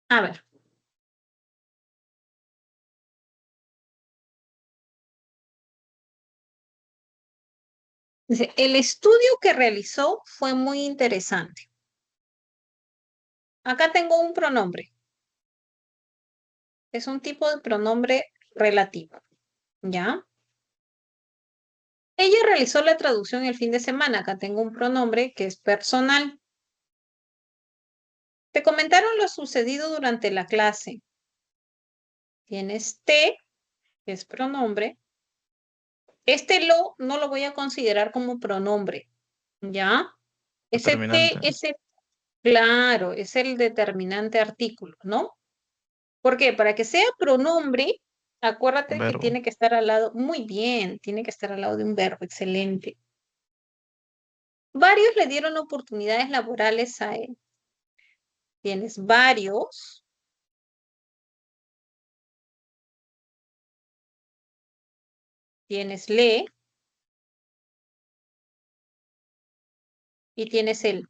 A ver. Dice, el estudio que realizó fue muy interesante. Acá tengo un pronombre. Es un tipo de pronombre relativo. ¿Ya? Ella realizó la traducción el fin de semana. Acá tengo un pronombre que es personal. Te comentaron lo sucedido durante la clase. Tienes te, que es pronombre. Este lo no lo voy a considerar como pronombre. ¿Ya? Ese te, Determinante. claro, es el determinante artículo, ¿no? ¿Por qué? Para que sea pronombre, acuérdate que Verbo. tiene que estar al lado, muy bien, tiene que estar al lado de un verbo, excelente. Varios le dieron oportunidades laborales a él. Tienes varios, tienes le y tienes él.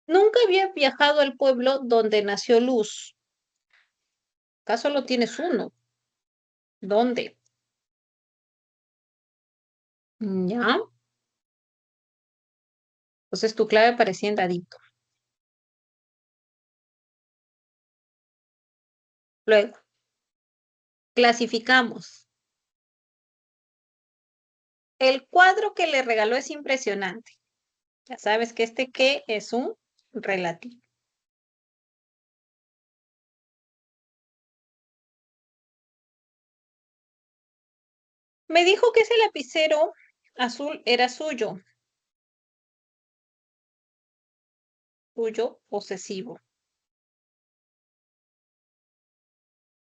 Nunca había viajado al pueblo donde nació Luz. Acá solo tienes uno. ¿Dónde? ¿Ya? Entonces tu clave aparecía en ladito. Luego, clasificamos. El cuadro que le regaló es impresionante. Ya sabes que este que es un relativo. Me dijo que ese lapicero azul era suyo, suyo posesivo.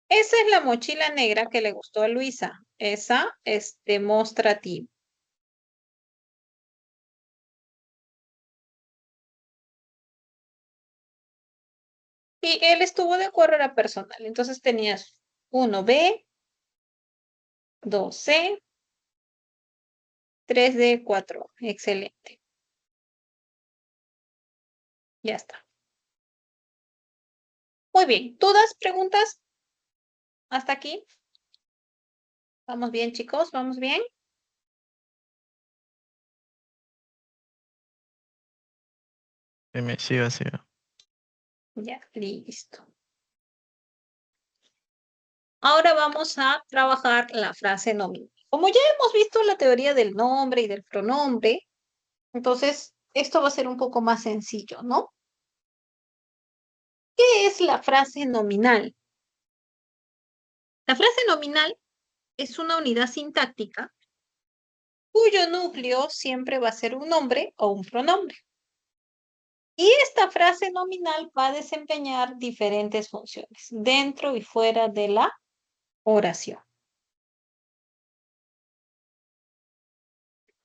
Esa es la mochila negra que le gustó a Luisa. Esa es demostrativa. Y él estuvo de acuerdo, era personal. Entonces tenías 1B, 2C, 3D, 4. Excelente. Ya está. Muy bien. ¿Dudas, preguntas hasta aquí? ¿Vamos bien, chicos? ¿Vamos bien? Dime, siga, siga. Ya, listo. Ahora vamos a trabajar la frase nominal. Como ya hemos visto la teoría del nombre y del pronombre, entonces esto va a ser un poco más sencillo, ¿no? ¿Qué es la frase nominal? La frase nominal es una unidad sintáctica cuyo núcleo siempre va a ser un nombre o un pronombre. Y esta frase nominal va a desempeñar diferentes funciones dentro y fuera de la oración.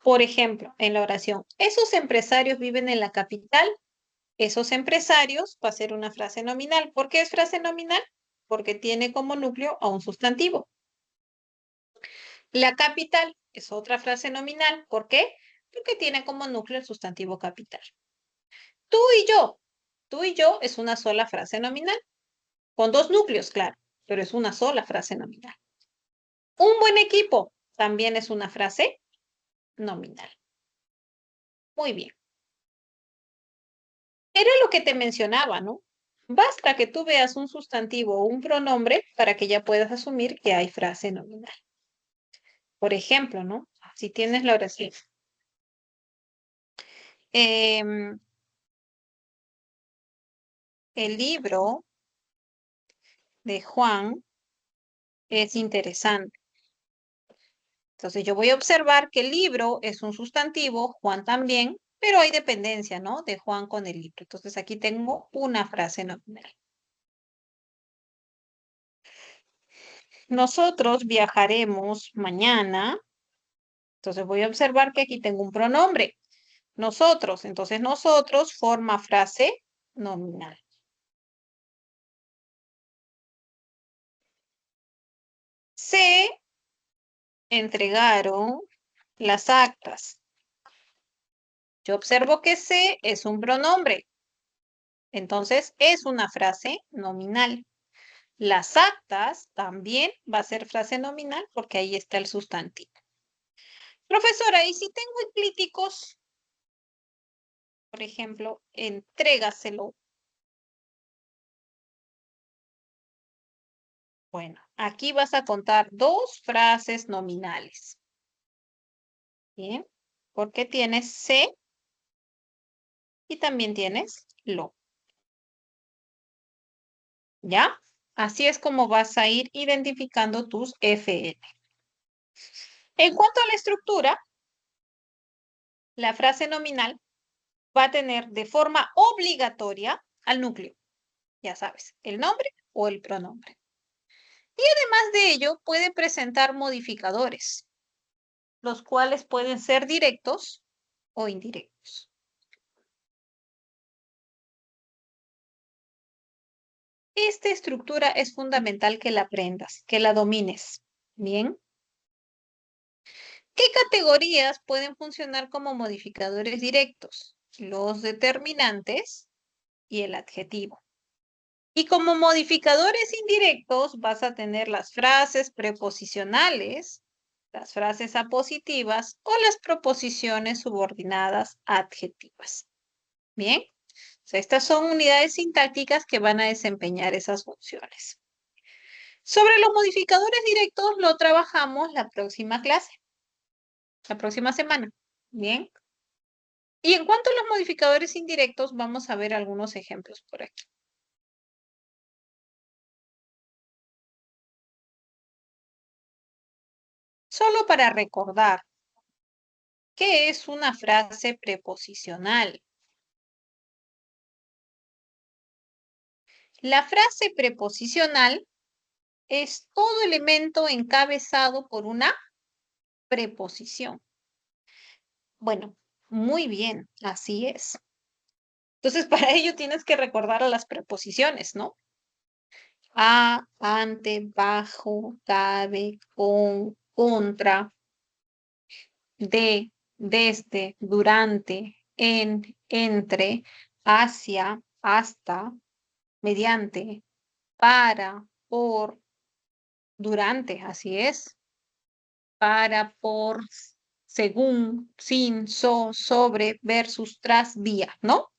Por ejemplo, en la oración, esos empresarios viven en la capital. Esos empresarios va a ser una frase nominal. ¿Por qué es frase nominal? Porque tiene como núcleo a un sustantivo. La capital es otra frase nominal. ¿Por qué? Porque tiene como núcleo el sustantivo capital. Tú y yo. Tú y yo es una sola frase nominal. Con dos núcleos, claro, pero es una sola frase nominal. Un buen equipo también es una frase nominal. Muy bien. Era lo que te mencionaba, ¿no? Basta que tú veas un sustantivo o un pronombre para que ya puedas asumir que hay frase nominal. Por ejemplo, ¿no? Si tienes la oración. em, el libro de Juan es interesante. Entonces yo voy a observar que el libro es un sustantivo, Juan también, pero hay dependencia, ¿no? De Juan con el libro. Entonces aquí tengo una frase nominal. Nosotros viajaremos mañana. Entonces voy a observar que aquí tengo un pronombre. Nosotros. Entonces nosotros forma frase nominal. Se entregaron las actas. Yo observo que se es un pronombre. Entonces, es una frase nominal. Las actas también va a ser frase nominal porque ahí está el sustantivo. Profesora, ¿y si tengo enclíticos? Por ejemplo, entrégaselo. Bueno, aquí vas a contar dos frases nominales. Bien, porque tienes se y también tienes lo. ¿Ya? Así es como vas a ir identificando tus FN. En cuanto a la estructura, la frase nominal va a tener de forma obligatoria al núcleo. Ya sabes, el nombre o el pronombre. Y además de ello, puede presentar modificadores, los cuales pueden ser directos o indirectos. Esta estructura es fundamental que la aprendas, que la domines. Bien. ¿Qué categorías pueden funcionar como modificadores directos? Los determinantes y el adjetivo. Y como modificadores indirectos vas a tener las frases preposicionales, las frases apositivas o las proposiciones subordinadas adjetivas. Bien, o sea, estas son unidades sintácticas que van a desempeñar esas funciones. Sobre los modificadores directos lo trabajamos la próxima clase, la próxima semana. Bien. Y en cuanto a los modificadores indirectos, vamos a ver algunos ejemplos por aquí. Solo para recordar, ¿qué es una frase preposicional? La frase preposicional es todo elemento encabezado por una preposición. Bueno, muy bien, así es. Entonces, para ello tienes que recordar a las preposiciones, ¿no? A, ante, bajo, cabe, con, contra, de, desde, durante, en, entre, hacia, hasta, mediante, para, por, durante, así es, para, por, según, sin, sobre, versus, tras, vía, ¿no?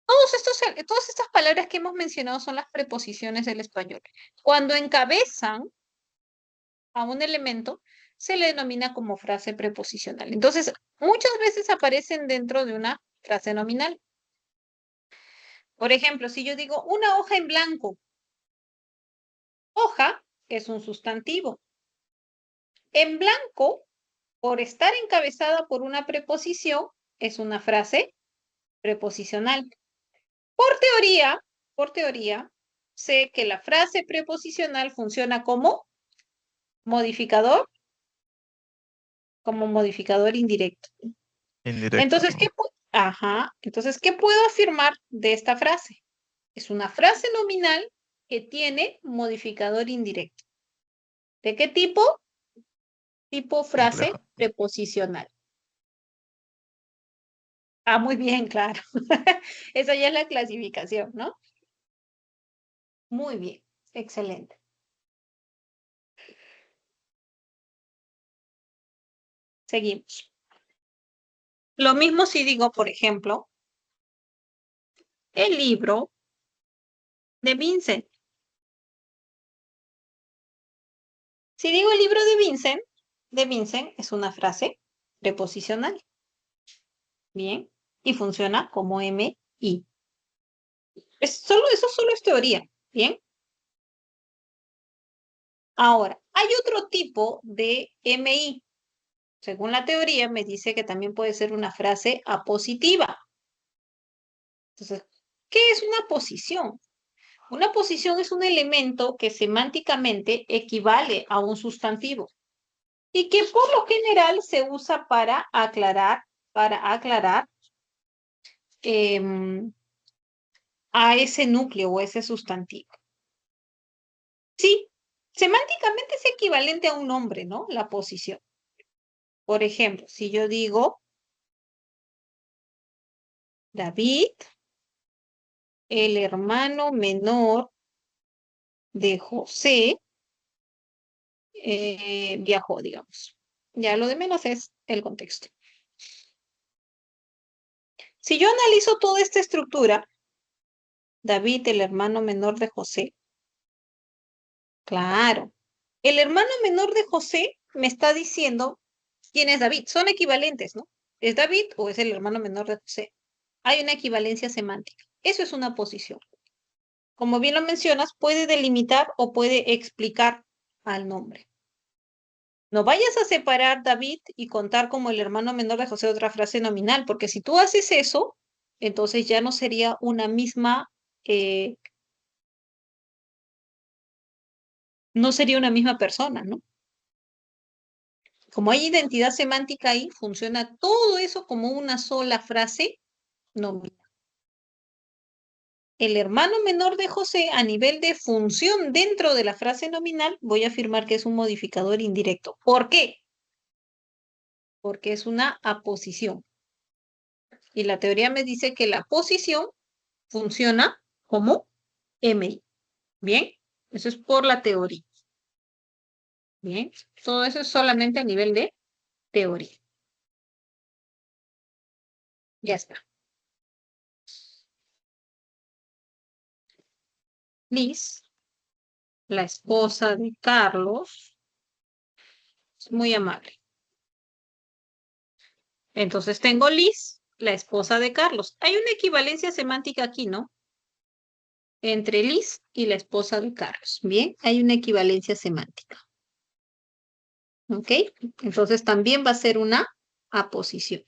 Todas estas palabras que hemos mencionado son las preposiciones del español. Cuando encabezan a un elemento, se le denomina como frase preposicional. Entonces, muchas veces aparecen dentro de una frase nominal. Por ejemplo, si yo digo una hoja en blanco, hoja es un sustantivo. En blanco, por estar encabezada por una preposición, es una frase preposicional. Por teoría, sé que la frase preposicional funciona modificador, como modificador indirecto. Indirecto. Entonces, Entonces, ¿qué puedo afirmar de esta frase? Es una frase nominal que tiene modificador indirecto. ¿De qué tipo? Tipo frase Complejo. preposicional. Ah, muy bien, claro. Esa ya es la clasificación, ¿no? Muy bien, excelente. Seguimos. Lo mismo si digo, por ejemplo, el libro de Vincent. Si digo el libro de Vincent es una frase preposicional. Bien. Y funciona como MI. Eso solo es teoría. Bien. Ahora, hay otro tipo de MI. Según la teoría, me dice que también puede ser una frase apositiva. Entonces, ¿qué es una posición? Una posición es un elemento que semánticamente equivale a un sustantivo y que por lo general se usa para aclarar a ese núcleo o ese sustantivo. Sí, semánticamente es equivalente a un nombre, ¿no? La posición. Por ejemplo, si yo digo David, el hermano menor de José, viajó, digamos. Ya lo de menos es el contexto. Si yo analizo toda esta estructura, David, el hermano menor de José, claro, el hermano menor de José me está diciendo quién es David. Son equivalentes, ¿no? ¿Es David o es el hermano menor de José? Hay una equivalencia semántica. Eso es una posición. Como bien lo mencionas, puede delimitar o puede explicar al nombre. No vayas a separar David y contar como el hermano menor de José otra frase nominal, porque si tú haces eso, entonces ya no sería una misma, no sería una misma persona, ¿no? Como hay identidad semántica ahí, funciona todo eso como una sola frase nominal. El hermano menor de José, a nivel de función dentro de la frase nominal, voy a afirmar que es un modificador indirecto. ¿Por qué? Porque es una aposición. Y la teoría me dice que la posición funciona como MI. ¿Bien? Eso es por la teoría. ¿Bien? Todo eso es solamente a nivel de teoría. Ya está. Liz, la esposa de Carlos, es muy amable. Entonces tengo Liz, la esposa de Carlos. Hay una equivalencia semántica aquí, ¿no? Entre Liz y la esposa de Carlos. Bien, hay una equivalencia semántica. ¿Ok? Entonces también va a ser una aposición.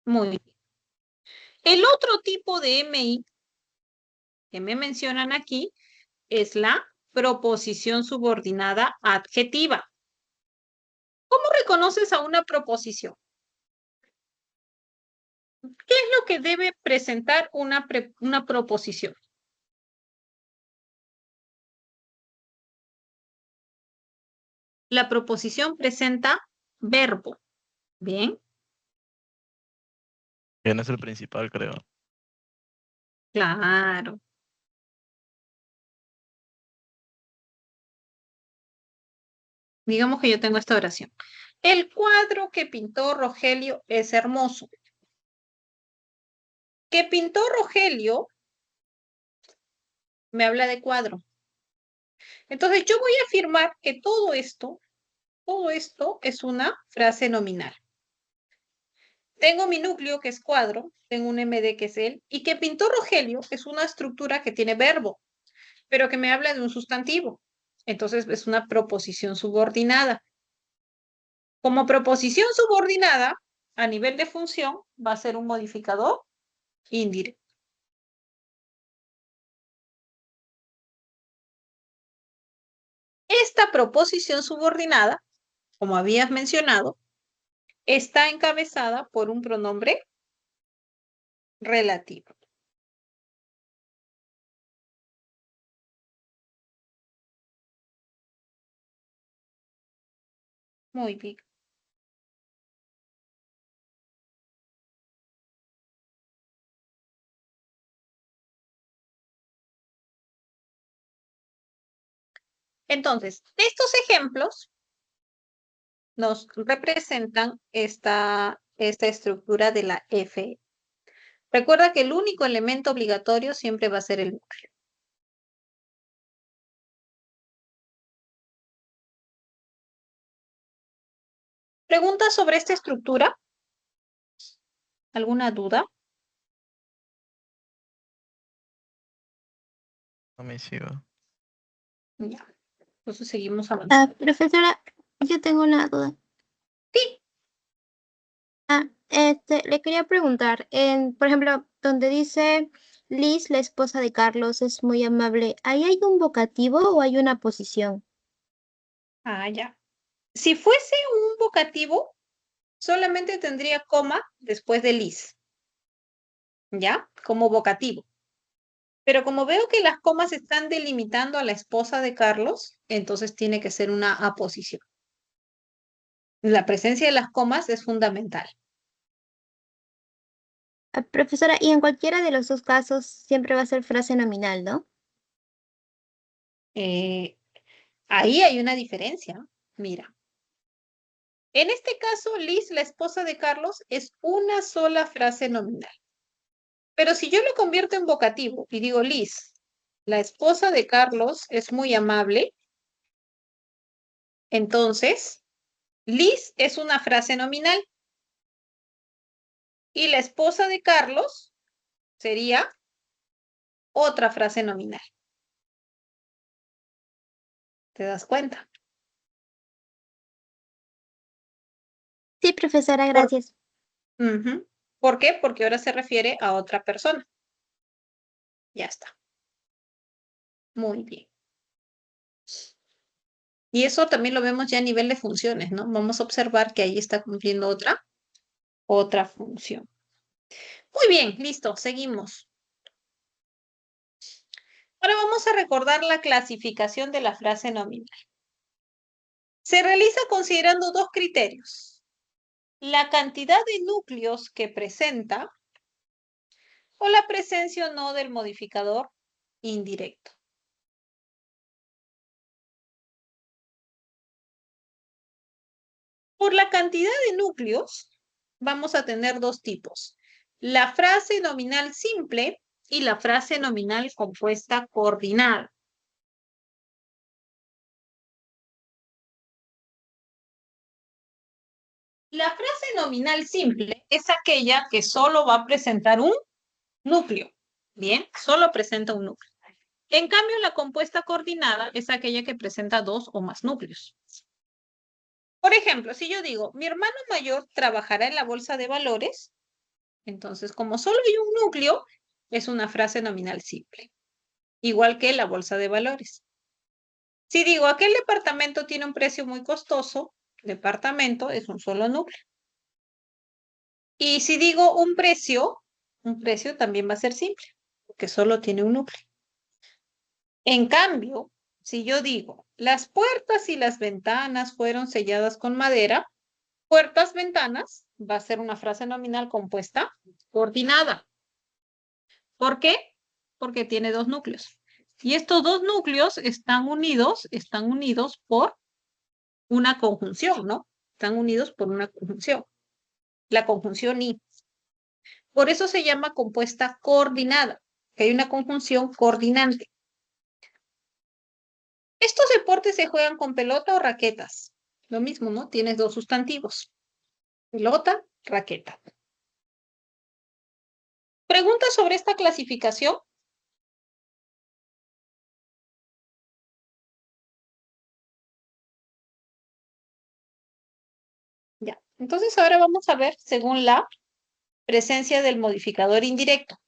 Muy bien. El otro tipo de MI que me mencionan aquí es la proposición subordinada adjetiva. ¿Cómo reconoces a una proposición? ¿Qué es lo que debe presentar una proposición? La proposición presenta verbo. Bien, Que no es el principal, creo. claro. Digamos que yo tengo esta oración. El cuadro que pintó Rogelio es hermoso. Que pintó Rogelio me habla de cuadro. Entonces yo voy a afirmar que todo esto es una frase nominal. Tengo mi núcleo que es cuadro, tengo un MD que es él, y que pintó Rogelio es una estructura que tiene verbo, pero que me habla de un sustantivo. Entonces es una proposición subordinada. Como proposición subordinada, a nivel de función, va a ser un modificador indirecto. Esta proposición subordinada, como habías mencionado, está encabezada por un pronombre relativo. Muy bien. Entonces, estos ejemplos nos representan esta estructura de la F. Recuerda que el único elemento obligatorio siempre va a ser el núcleo. ¿Preguntas sobre esta estructura? ¿Alguna duda? No me sigo. Ya, entonces seguimos avanzando. Profesora, yo tengo una duda. Sí, Le quería preguntar, por ejemplo, donde dice Liz, la esposa de Carlos, es muy amable, ¿ahí hay un vocativo o hay una posición? ya. Si fuese un vocativo, solamente tendría coma después de Liz, ¿ya? Como vocativo. Pero como veo que las comas están delimitando a la esposa de Carlos, entonces tiene que ser una aposición. La presencia de las comas es fundamental. Profesora, y en cualquiera de los dos casos siempre va a ser frase nominal, ¿no? Ahí hay una diferencia. Mira. En este caso, Liz, la esposa de Carlos, es una sola frase nominal. Pero si yo lo convierto en vocativo y digo, Liz, la esposa de Carlos es muy amable, entonces, Liz es una frase nominal y la esposa de Carlos sería otra frase nominal. ¿Te das cuenta? Sí, profesora, Por, gracias. ¿Por qué? Porque ahora se refiere a otra persona. Ya está. Muy bien. Y eso también lo vemos ya a nivel de funciones, ¿no? Vamos a observar que ahí está cumpliendo otra función. Muy bien, listo, seguimos. Ahora vamos a recordar la clasificación de la frase nominal. Se realiza considerando dos criterios: la cantidad de núcleos que presenta o la presencia o no del modificador indirecto. Por la cantidad de núcleos, vamos a tener dos tipos: la frase nominal simple y la frase nominal compuesta coordinada. La frase nominal simple es aquella que solo va a presentar un núcleo. Bien, solo presenta un núcleo. En cambio, la compuesta coordinada es aquella que presenta dos o más núcleos. Por ejemplo, si yo digo, mi hermano mayor trabajará en la bolsa de valores, entonces como solo hay un núcleo, es una frase nominal simple, igual que la bolsa de valores. Si digo, aquel departamento tiene un precio muy costoso, departamento es un solo núcleo. Y si digo un precio también va a ser simple, porque solo tiene un núcleo. En cambio, si yo digo, las puertas y las ventanas fueron selladas con madera, puertas, ventanas, va a ser una frase nominal compuesta coordinada. ¿Por qué? Porque tiene dos núcleos. Y estos dos núcleos están unidos por una conjunción, ¿no? Están unidos por una conjunción. La conjunción y. Por eso se llama compuesta coordinada, que hay una conjunción coordinante. Estos deportes se juegan con pelota o raquetas. Lo mismo, ¿no? Tienes dos sustantivos. Pelota, raqueta. ¿Preguntas sobre esta clasificación? Ya. Entonces ahora vamos a ver según la presencia del modificador indirecto.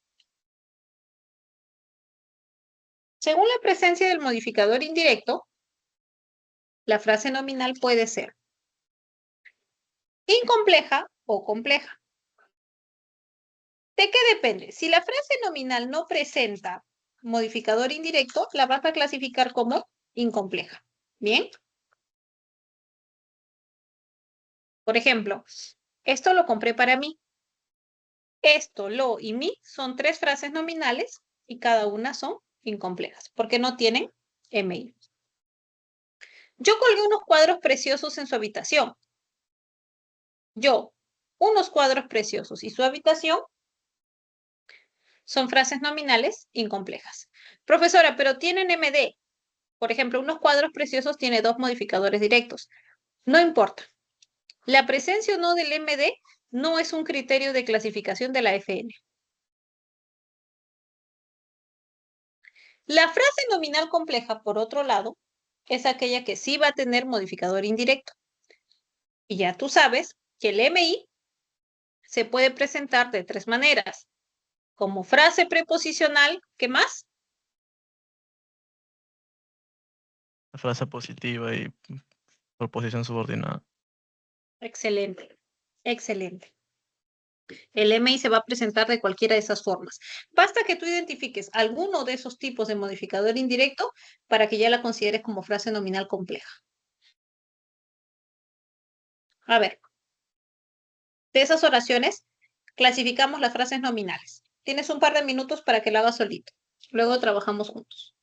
Según la presencia del modificador indirecto, la frase nominal puede ser incompleja o compleja. ¿De qué depende? Si la frase nominal no presenta modificador indirecto, la vas a clasificar como incompleja. ¿Bien? Por ejemplo, esto lo compré para mí. Esto, lo y mi son tres frases nominales y cada una son incomplejas porque no tienen MI. Yo colgué unos cuadros preciosos en su habitación. Yo, unos cuadros preciosos y su habitación son frases nominales incomplejas. Profesora, pero tienen MD. Por ejemplo, unos cuadros preciosos tiene dos modificadores directos. No importa. La presencia o no del MD no es un criterio de clasificación de la FN. La frase nominal compleja, por otro lado, es aquella que sí va a tener modificador indirecto. Y ya tú sabes que el MI se puede presentar de tres maneras: como frase preposicional, ¿qué más? La frase positiva y proposición subordinada. Excelente, excelente. El MI se va a presentar de cualquiera de esas formas. Basta que tú identifiques alguno de esos tipos de modificador indirecto para que ya la consideres como frase nominal compleja. A ver, de esas oraciones, clasificamos las frases nominales. Tienes un par de minutos para que la hagas solito. Luego trabajamos juntos.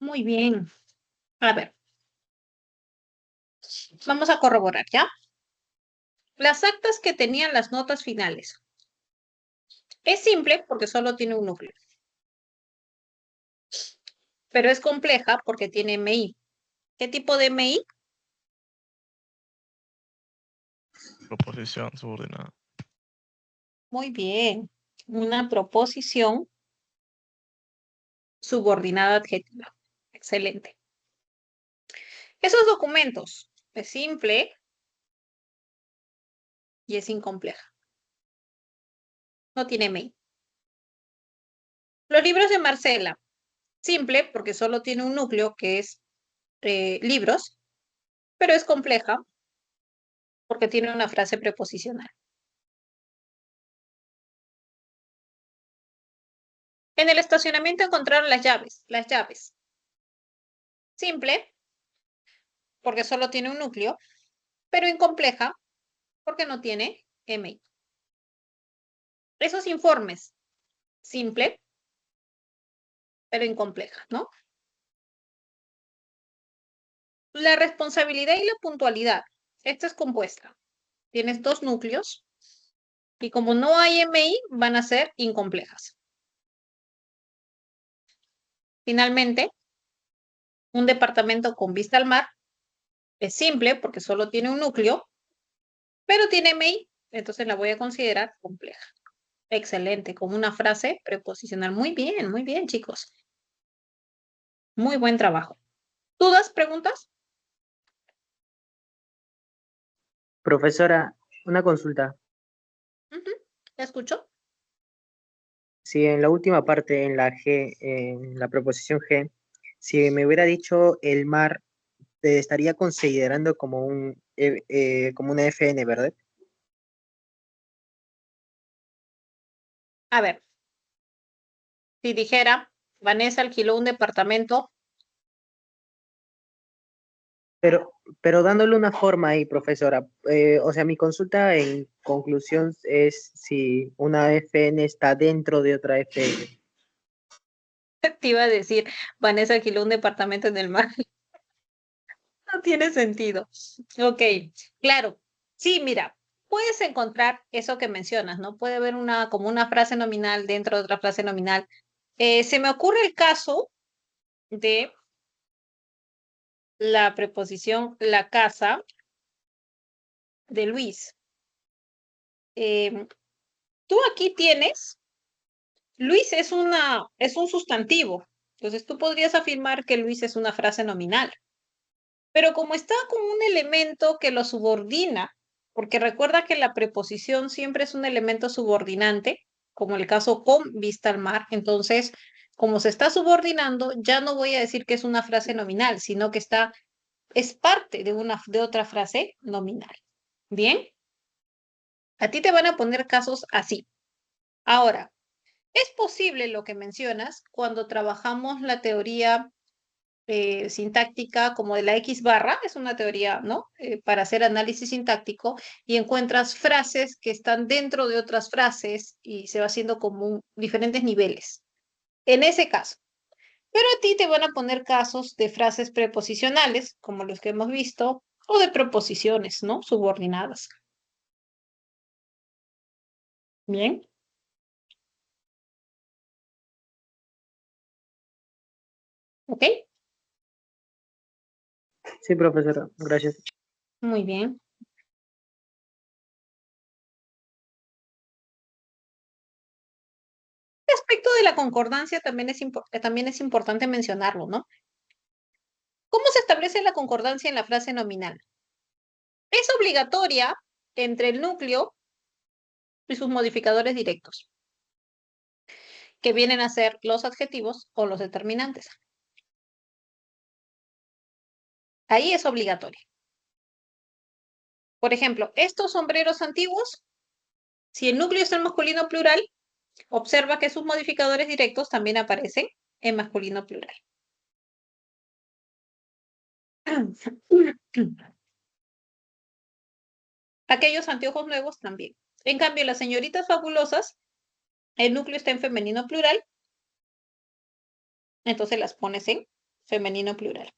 Muy bien. A ver, vamos a corroborar, ¿ya? Las actas que tenían las notas finales. Es simple porque solo tiene un núcleo. Pero es compleja porque tiene MI. ¿Qué tipo de MI? Proposición subordinada. Muy bien. Una proposición subordinada adjetiva. Excelente. Esos documentos es simple y es incompleja. No tiene MI. Los libros de Marcela. Simple porque solo tiene un núcleo que es libros, pero es compleja porque tiene una frase preposicional. En el estacionamiento encontraron las llaves. Las llaves. Simple porque solo tiene un núcleo, pero incompleja porque no tiene MI. Esos informes, simple, pero incompleja, ¿no? La responsabilidad y la puntualidad. Esta es compuesta. Tienes dos núcleos y como no hay MI, van a ser incomplejas. Finalmente, un departamento con vista al mar es simple porque solo tiene un núcleo, pero tiene MI, entonces la voy a considerar compleja. Excelente, como una frase preposicional. Muy bien, chicos. Muy buen trabajo. ¿Dudas, preguntas? Profesora, una consulta. ¿La escucho? Si en la última parte, en la G, en la preposición G, si me hubiera dicho el mar, te estaría considerando como como una FN, ¿verdad? A ver, si dijera, Vanessa alquiló un departamento. Pero dándole una forma ahí, profesora. O sea, mi consulta en conclusión es si una FN está dentro de otra FN. Te iba a decir, Vanessa alquiló un departamento en el mar. No tiene sentido. Ok, claro. Sí, mira, puedes encontrar eso que mencionas, ¿no? Puede haber como una frase nominal dentro de otra frase nominal. Se me ocurre el caso de la preposición la casa de Luis. Tú aquí tienes, Luis es un sustantivo. Entonces tú podrías afirmar que Luis es una frase nominal. Pero como está con un elemento que lo subordina, porque recuerda que la preposición siempre es un elemento subordinante, como el caso con vista al mar, entonces, como se está subordinando, ya no voy a decir que es una frase nominal, sino que es parte de otra frase nominal. Bien, a ti te van a poner casos así. Ahora, es posible lo que mencionas cuando trabajamos la teoría sintáctica como de la X barra, es una teoría, ¿no? Para hacer análisis sintáctico y encuentras frases que están dentro de otras frases y se va haciendo como diferentes niveles. En ese caso. Pero a ti te van a poner casos de frases preposicionales, como los que hemos visto, o de preposiciones, ¿no? Subordinadas. Bien. ¿Ok? Sí, profesora, gracias. Muy bien. El aspecto de la concordancia también es importante mencionarlo, ¿no? ¿Cómo se establece la concordancia en la frase nominal? Es obligatoria entre el núcleo y sus modificadores directos, que vienen a ser los adjetivos o los determinantes. Ahí es obligatoria. Por ejemplo, estos sombreros antiguos, si el núcleo es en masculino plural, observa que sus modificadores directos también aparecen en masculino plural. Aquellos anteojos nuevos también. En cambio, las señoritas fabulosas, el núcleo está en femenino plural, entonces las pones en femenino plural.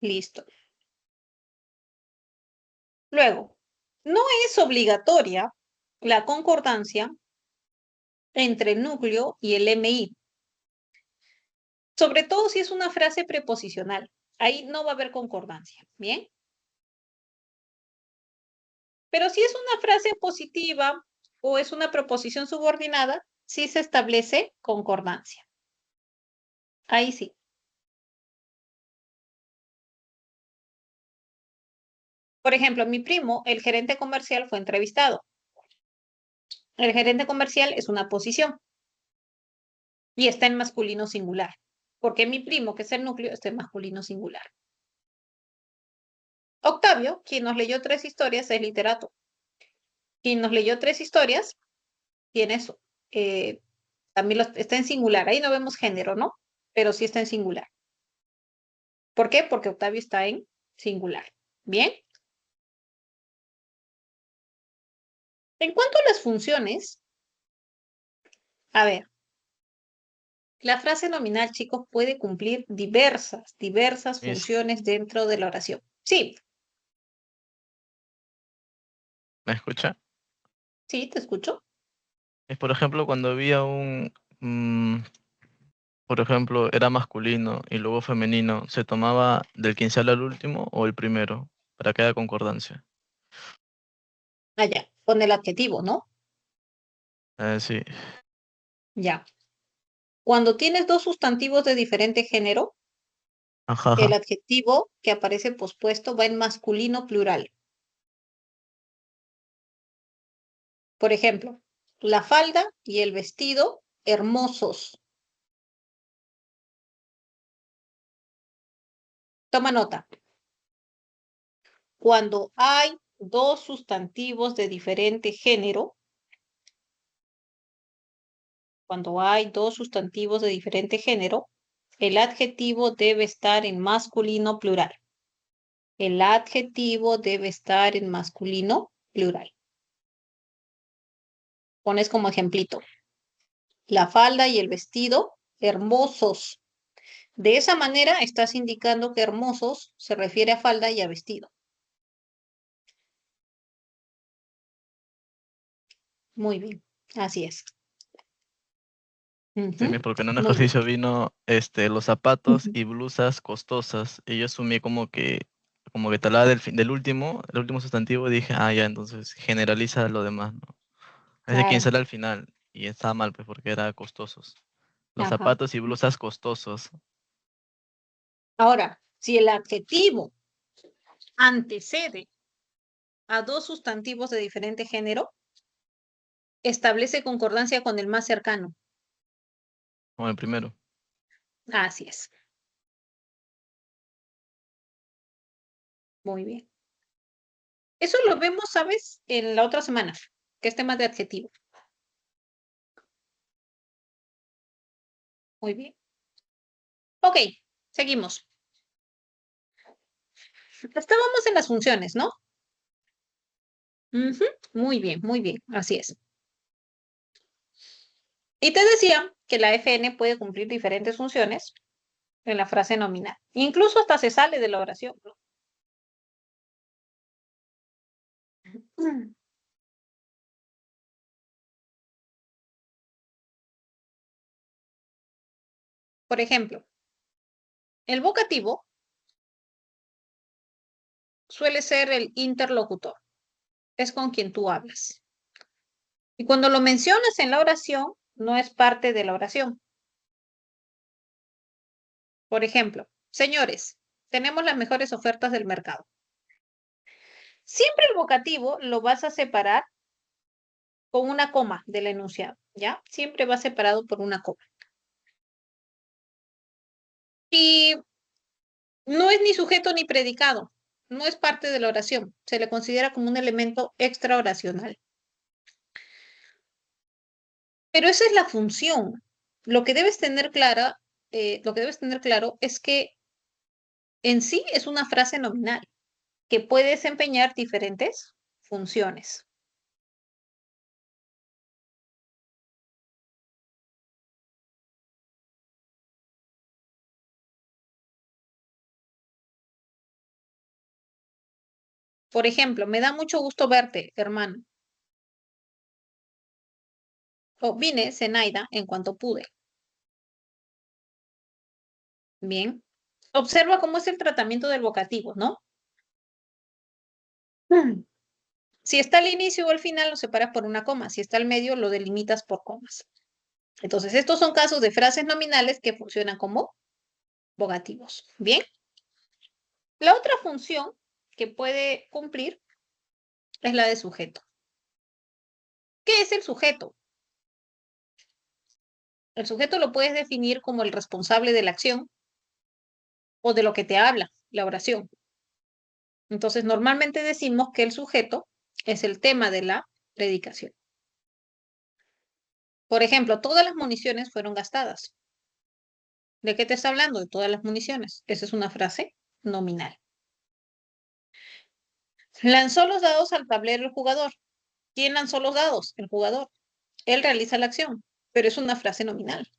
Listo. Luego, no es obligatoria la concordancia entre el núcleo y el MI, sobre todo si es una frase preposicional. Ahí no va a haber concordancia, ¿bien? Pero si es una frase positiva o es una proposición subordinada, sí se establece concordancia. Ahí sí. Por ejemplo, mi primo, el gerente comercial, fue entrevistado. El gerente comercial es una posición y está en masculino singular, porque mi primo, que es el núcleo, está en masculino singular. Octavio, quien nos leyó 3 historias, es literato. Quien nos leyó 3 historias, tiene eso. También está en singular. Ahí no vemos género, ¿no? Pero sí está en singular. ¿Por qué? Porque Octavio está en singular. ¿Bien? En cuanto a las funciones, a ver, la frase nominal, chicos, puede cumplir diversas Es, funciones dentro de la oración. Sí, ¿me escucha? sí, te escucho. Es por ejemplo cuando había por ejemplo, era masculino y luego femenino, ¿se tomaba del quinceal al último o el primero? Para que haya concordancia. Allá, con el adjetivo, ¿no? Sí. Ya. Cuando tienes dos sustantivos de diferente género, Ajá, el ajá. adjetivo que aparece pospuesto va en masculino plural. Por ejemplo, la falda y el vestido hermosos. Toma nota. Cuando hay dos sustantivos de diferente género, el adjetivo debe estar en masculino plural. El adjetivo debe estar en masculino plural. Pones como ejemplito. La falda y el vestido hermosos. De esa manera estás indicando que hermosos se refiere a falda y a vestido. Muy bien, así es. Sí, Ujú, porque en un muy bien. ejercicio vino los zapatos y blusas costosas. Y yo asumí como que te hablaba del último, el último sustantivo, y dije, ya, entonces generaliza lo demás, ¿no? Es de quien Claro. sale al final. Y estaba mal, pues, porque era costosos. Los Ajá. zapatos y blusas costosos. Ahora, si el adjetivo antecede a dos sustantivos de diferente género, establece concordancia con el más cercano. Como el primero. Así es. Muy bien. Eso lo vemos, ¿sabes? En la otra semana, que es tema de adjetivo. Muy bien. Ok, seguimos. Estábamos en las funciones, ¿no? Ujú, muy bien, así es. Y te decía que la FN puede cumplir diferentes funciones en la frase nominal. Incluso hasta se sale de la oración, ¿no? Por ejemplo, el vocativo suele ser el interlocutor, es con quien tú hablas. Y cuando lo mencionas en la oración, no es parte de la oración. Por ejemplo, señores, tenemos las mejores ofertas del mercado. Siempre el vocativo lo vas a separar con una coma del enunciado, ¿ya? Siempre va separado por una coma. Y no es ni sujeto ni predicado, no es parte de la oración, se le considera como un elemento extra oracional. Pero esa es la función. Lo que debes tener lo que debes tener claro es que en sí es una frase nominal que puede desempeñar diferentes funciones. Por ejemplo, me da mucho gusto verte, hermano. O vine, Zenaida, en cuanto pude. Bien. Observa cómo es el tratamiento del vocativo, ¿no? Mm. Si está al inicio o al final, lo separas por una coma. Si está al medio, lo delimitas por comas. Entonces, estos son casos de frases nominales que funcionan como vocativos. Bien. La otra función que puede cumplir es la de sujeto. ¿Qué es el sujeto? El sujeto lo puedes definir como el responsable de la acción o de lo que te habla la oración. Entonces, normalmente decimos que el sujeto es el tema de la predicación. Por ejemplo, todas las municiones fueron gastadas. ¿De qué te está hablando? De todas las municiones. Esa es una frase nominal. Lanzó los dados al tablero el jugador. ¿Quién lanzó los dados? El jugador. Él realiza la acción, pero es una frase nominal.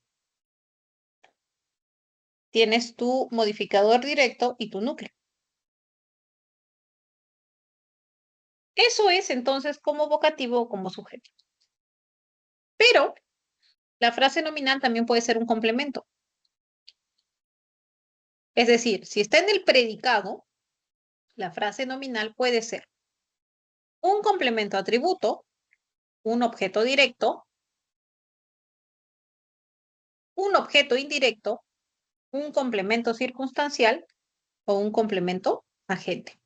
Tienes tu modificador directo y tu núcleo. Eso es entonces como vocativo o como sujeto. Pero la frase nominal también puede ser un complemento. Es decir, si está en el predicado, la frase nominal puede ser un complemento atributo, un objeto directo, un objeto indirecto, un complemento circunstancial o un complemento agente.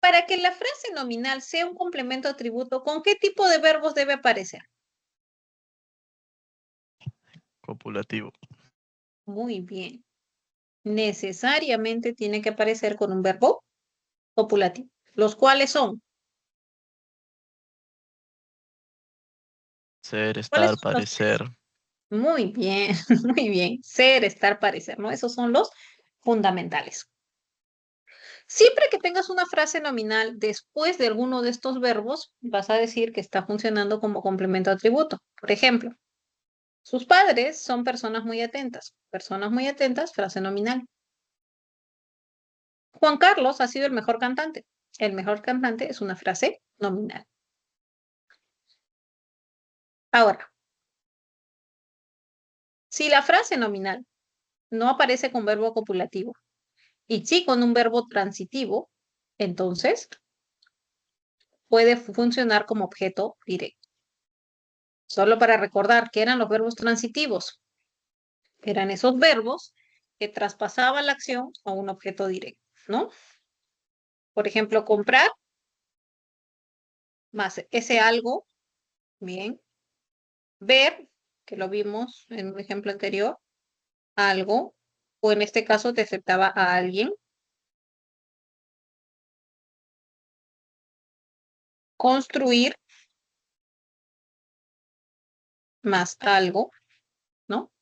Para que la frase nominal sea un complemento atributo, ¿con qué tipo de verbos debe aparecer? Copulativo. Muy bien. Necesariamente tiene que aparecer con un verbo copulativo, los cuales son. Ser, ¿Cuáles estar, son los? parecer. Muy bien, muy bien. Ser, estar, parecer, ¿no? Esos son los fundamentales. Siempre que tengas una frase nominal después de alguno de estos verbos, vas a decir que está funcionando como complemento atributo. Por ejemplo, sus padres son personas muy atentas. Personas muy atentas, frase nominal. Juan Carlos ha sido el mejor cantante. El mejor cantante es una frase nominal. Ahora, si la frase nominal no aparece con verbo copulativo y sí con un verbo transitivo, entonces puede funcionar como objeto directo. Solo para recordar que eran los verbos transitivos. Eran esos verbos que traspasaban la acción a un objeto directo, ¿no? Por ejemplo, comprar más ese algo, bien. Ver, que lo vimos en un ejemplo anterior, algo, o en este caso te aceptaba a alguien. Construir más algo, ¿no?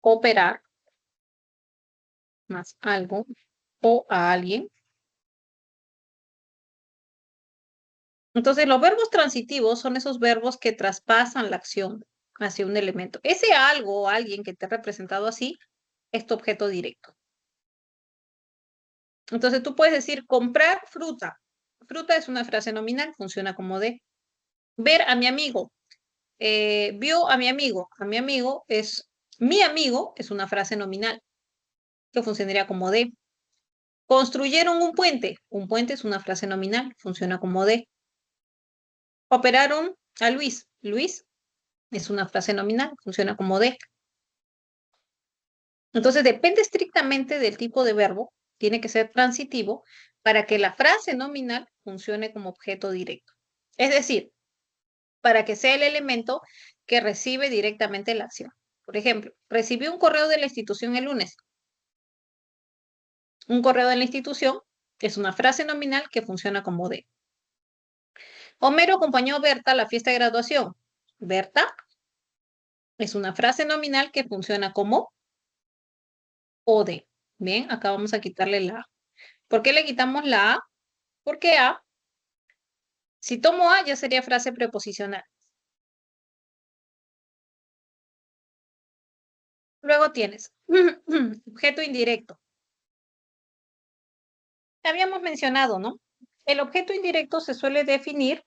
Operar más algo o a alguien. Entonces, los verbos transitivos son esos verbos que traspasan la acción hacia un elemento. Ese algo o alguien que te ha representado así es tu objeto directo. Entonces, tú puedes decir comprar fruta. Fruta es una frase nominal, funciona como de. Ver a mi amigo. Vio a mi amigo. A mi amigo es. Mi amigo es una frase nominal que funcionaría como de. Construyeron un puente. Un puente es una frase nominal, funciona como de. Operaron a Luis. Luis es una frase nominal, funciona como de. Entonces depende estrictamente del tipo de verbo, tiene que ser transitivo para que la frase nominal funcione como objeto directo. Es decir, para que sea el elemento que recibe directamente la acción. Por ejemplo, recibió un correo de la institución el lunes. Un correo de la institución es una frase nominal que funciona como de. Homero acompañó a Berta a la fiesta de graduación. Berta es una frase nominal que funciona como o de. Bien, acá vamos a quitarle la A. ¿Por qué le quitamos la A? Porque A, si tomo A, ya sería frase preposicional. Luego tienes objeto indirecto. Habíamos mencionado, ¿no? El objeto indirecto se suele definir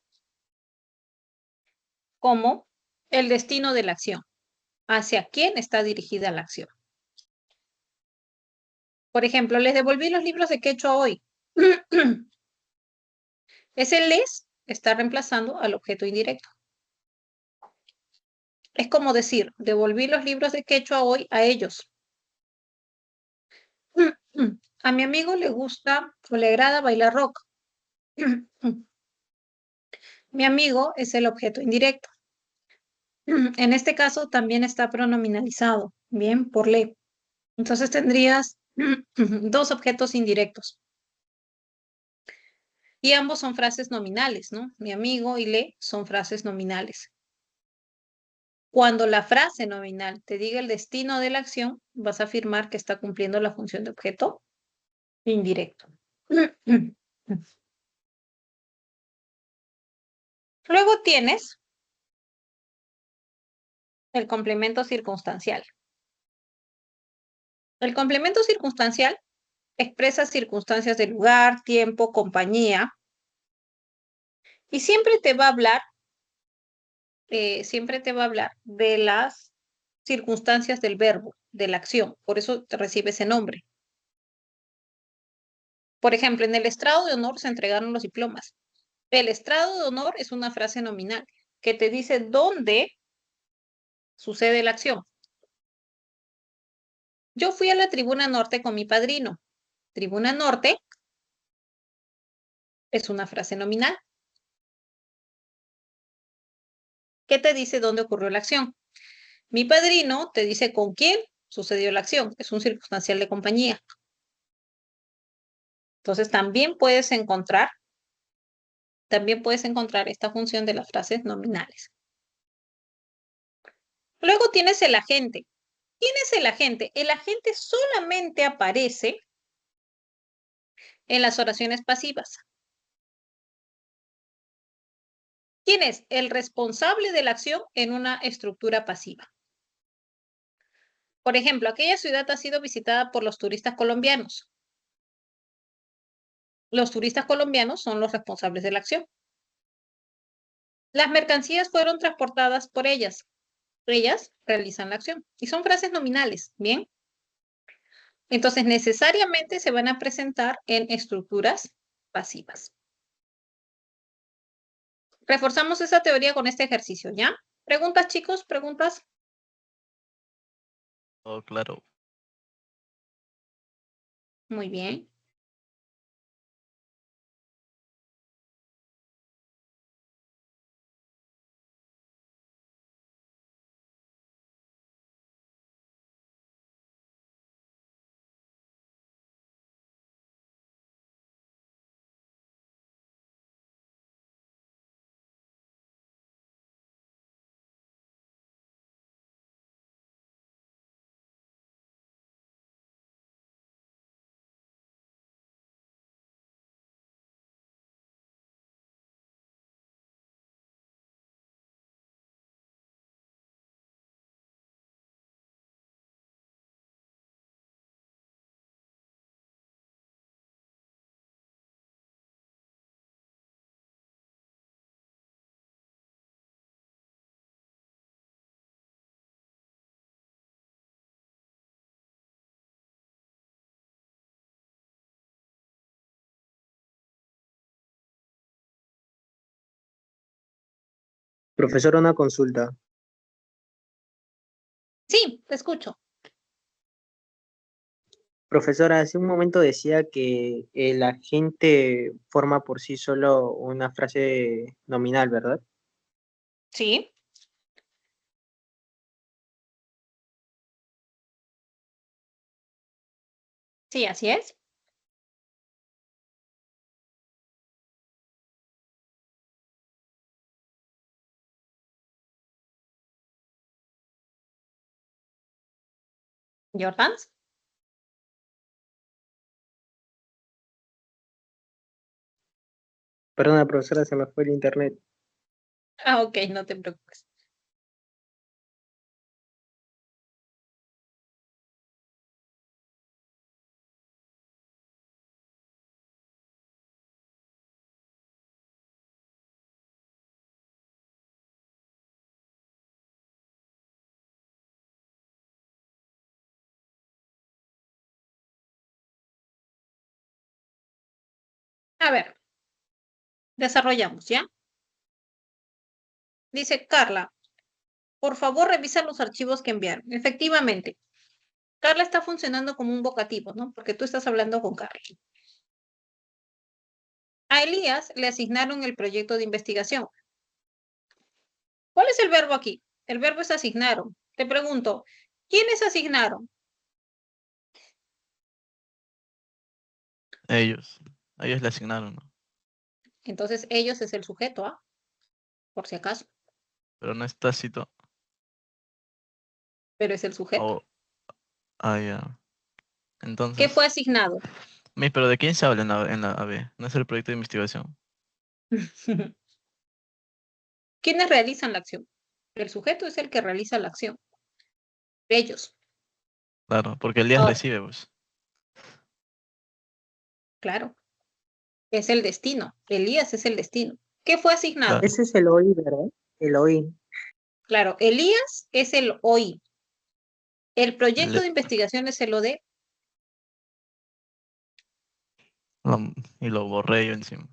como el destino de la acción, hacia quién está dirigida la acción. Por ejemplo, les devolví los libros de quechua hoy. Ese les está reemplazando al objeto indirecto. Es como decir, devolví los libros de quechua hoy a ellos. A mi amigo le gusta o le agrada bailar rock. Mi amigo es el objeto indirecto. En este caso también está pronominalizado, bien, por le. Entonces tendrías dos objetos indirectos. Y ambos son frases nominales, ¿no? Mi amigo y le son frases nominales. Cuando la frase nominal te diga el destino de la acción, vas a afirmar que está cumpliendo la función de objeto indirecto. Luego tienes el complemento circunstancial. El complemento circunstancial expresa circunstancias de lugar, tiempo, compañía, y siempre te va a hablar de las circunstancias del verbo, de la acción. Por eso te recibe ese nombre. Por ejemplo, en el estrado de honor se entregaron los diplomas. El estrado de honor es una frase nominal que te dice dónde sucede la acción. Yo fui a la tribuna norte con mi padrino. Tribuna norte es una frase nominal. ¿Qué te dice dónde ocurrió la acción? Mi padrino te dice con quién sucedió la acción. Es un circunstancial de compañía. Entonces también puedes encontrar esta función de las frases nominales. Luego tienes el agente. ¿Quién es el agente? El agente solamente aparece en las oraciones pasivas. ¿Quién es? El responsable de la acción en una estructura pasiva. Por ejemplo, aquella ciudad ha sido visitada por los turistas colombianos. Los turistas colombianos son los responsables de la acción. Las mercancías fueron transportadas por ellas. Ellas realizan la acción. Y son frases nominales, ¿bien? Entonces, necesariamente se van a presentar en estructuras pasivas. Reforzamos esa teoría con este ejercicio, ¿ya? ¿Preguntas, chicos? ¿Preguntas? Oh, claro. Muy bien. Profesor, una consulta. Sí, te escucho. Profesora, hace un momento decía que el agente forma por sí solo una frase nominal, ¿verdad? Sí. Sí, así es. ¿Jordans? Perdona, profesora, se me fue el internet. Ah, ok, no te preocupes. A ver, desarrollamos, ¿ya? Dice Carla, por favor revisa los archivos que enviaron. Efectivamente, Carla está funcionando como un vocativo, ¿no? Porque tú estás hablando con Carla. A Elías le asignaron el proyecto de investigación. ¿Cuál es el verbo aquí? El verbo es asignaron. Te pregunto, ¿quiénes asignaron? Ellos. A ellos le asignaron, ¿no? Entonces ellos es el sujeto, ¿ah? Por si acaso. Pero no es tácito. pero es el sujeto. O, ya. ¿Qué Entonces, fue asignado? pero ¿de quién se habla en la AB? ¿No es el proyecto de investigación? ¿Quiénes realizan la acción? El sujeto es el que realiza la acción. Ellos. Claro, porque Elías Ahora, recibe, pues. claro, es el destino. Elías es el destino. ¿Qué fue asignado? Claro, Ese es el OI, ¿verdad? El OI. Claro, Elías es el OI. El proyecto Le- de investigación es el OD. y lo borré yo encima.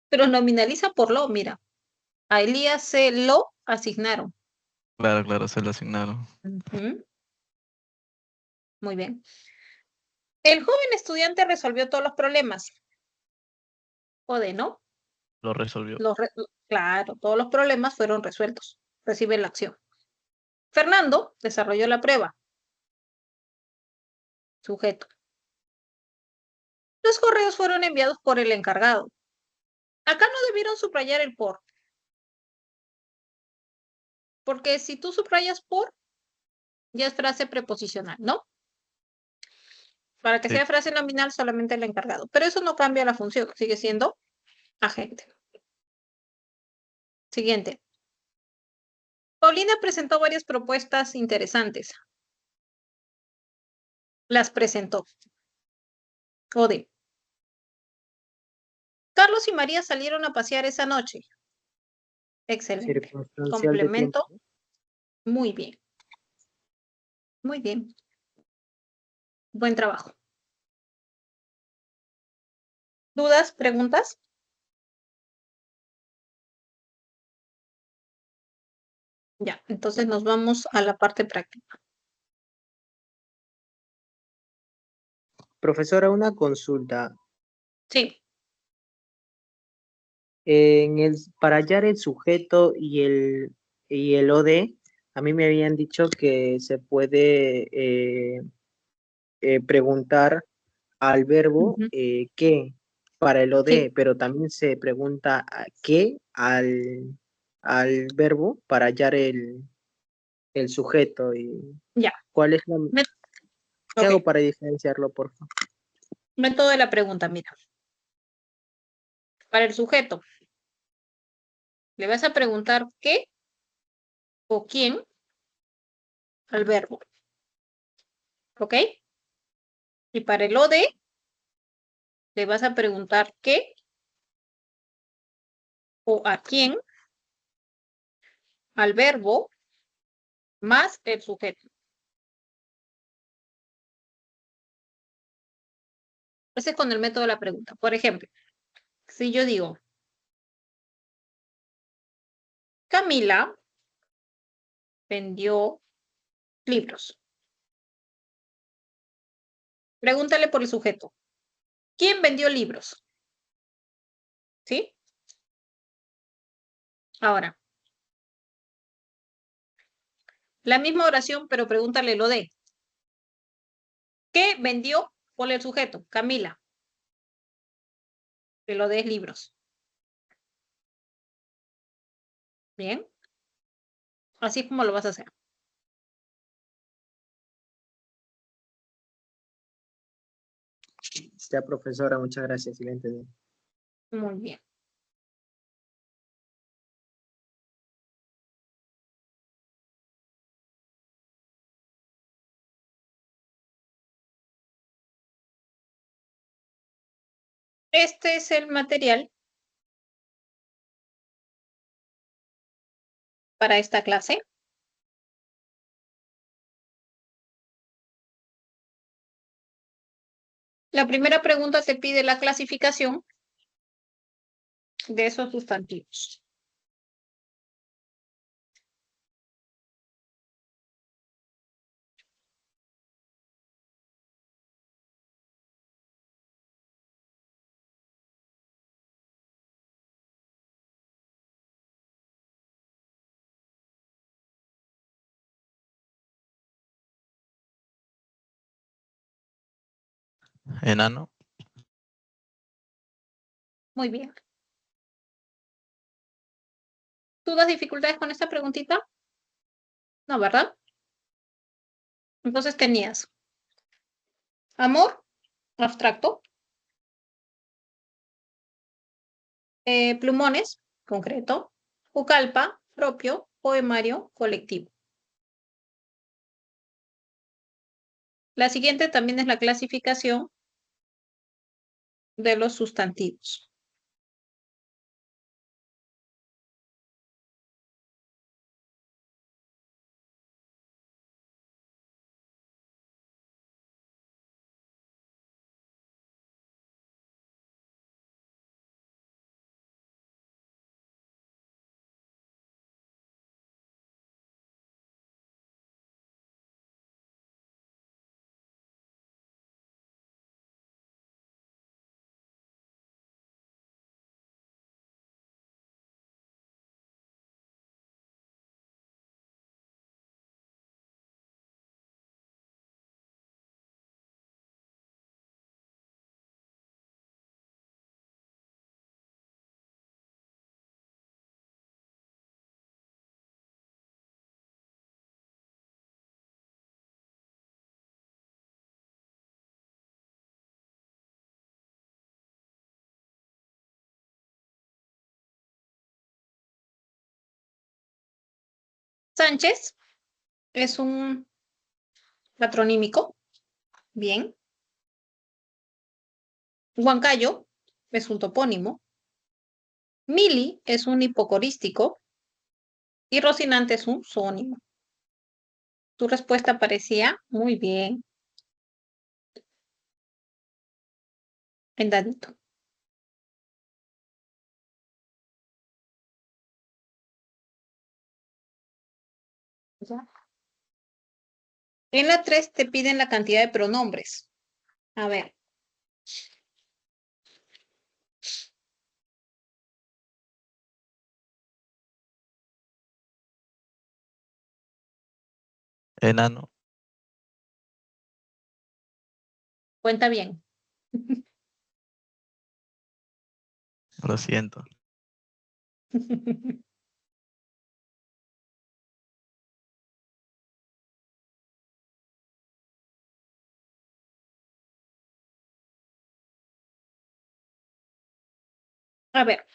Pero nominaliza por lo, mira. A Elías se lo asignaron. Claro, claro, se lo asignaron. Ujú, muy bien. El joven estudiante resolvió todos los problemas. OD, ¿no? Lo resolvió. Claro, todos los problemas fueron resueltos. Recibe la acción. Fernando desarrolló la prueba. Sujeto. Los correos fueron enviados por el encargado. Acá no debieron subrayar el por. Porque si tú subrayas por, ya es frase preposicional, ¿no? Para que Sí. sea frase nominal, solamente el encargado. Pero eso no cambia la función, sigue siendo agente. Siguiente. Paulina presentó varias propuestas interesantes. Las presentó. OD. Carlos y María salieron a pasear esa noche. Excelente. Circunstancial de tiempo. Complemento. Muy bien. Muy bien. Buen trabajo. ¿Dudas? ¿Preguntas? Ya, entonces nos vamos a la parte práctica. Profesora, una consulta. Sí. Para hallar el sujeto y el OD, a mí me habían dicho que se puede preguntar al verbo Ujú. qué para el OD, Sí, pero también se pregunta qué al verbo para hallar el sujeto. ya. ¿Cuál es Me- qué ok. hago para diferenciarlo, por favor? Método de la pregunta, mira. Para el sujeto, le vas a preguntar qué o quién al verbo. ¿Ok? Y para el OD, le vas a preguntar qué o a quién al verbo más el sujeto. Ese es con el método de la pregunta. Por ejemplo, si yo digo, Camila vendió libros. Pregúntale por el sujeto. ¿Quién vendió libros? ¿Sí? Ahora, la misma oración, pero pregúntale lo de. ¿Qué vendió? Ponle el sujeto. Camila. Que lo de libros. Bien. Así es como lo vas a hacer. Ya, profesora, muchas gracias, sí la entendí. Muy bien. Este es el material para esta clase. La primera pregunta te pide la clasificación de esos sustantivos. Enano. Muy bien. ¿Dudas, dificultades con esta preguntita? No, ¿verdad? Entonces tenías amor, abstracto, plumones, concreto, Pucallpa, propio, poemario, colectivo. La siguiente también es la clasificación de los sustantivos. Sánchez es un patronímico. Bien. Huancayo es un topónimo. Mili es un hipocorístico. Y Rocinante es un zoónimo. Tu respuesta parecía muy bien. En dadito. ¿Ya? En la 3 te piden la cantidad de pronombres. A ver. Enano. Cuenta bien. Lo siento. A ver.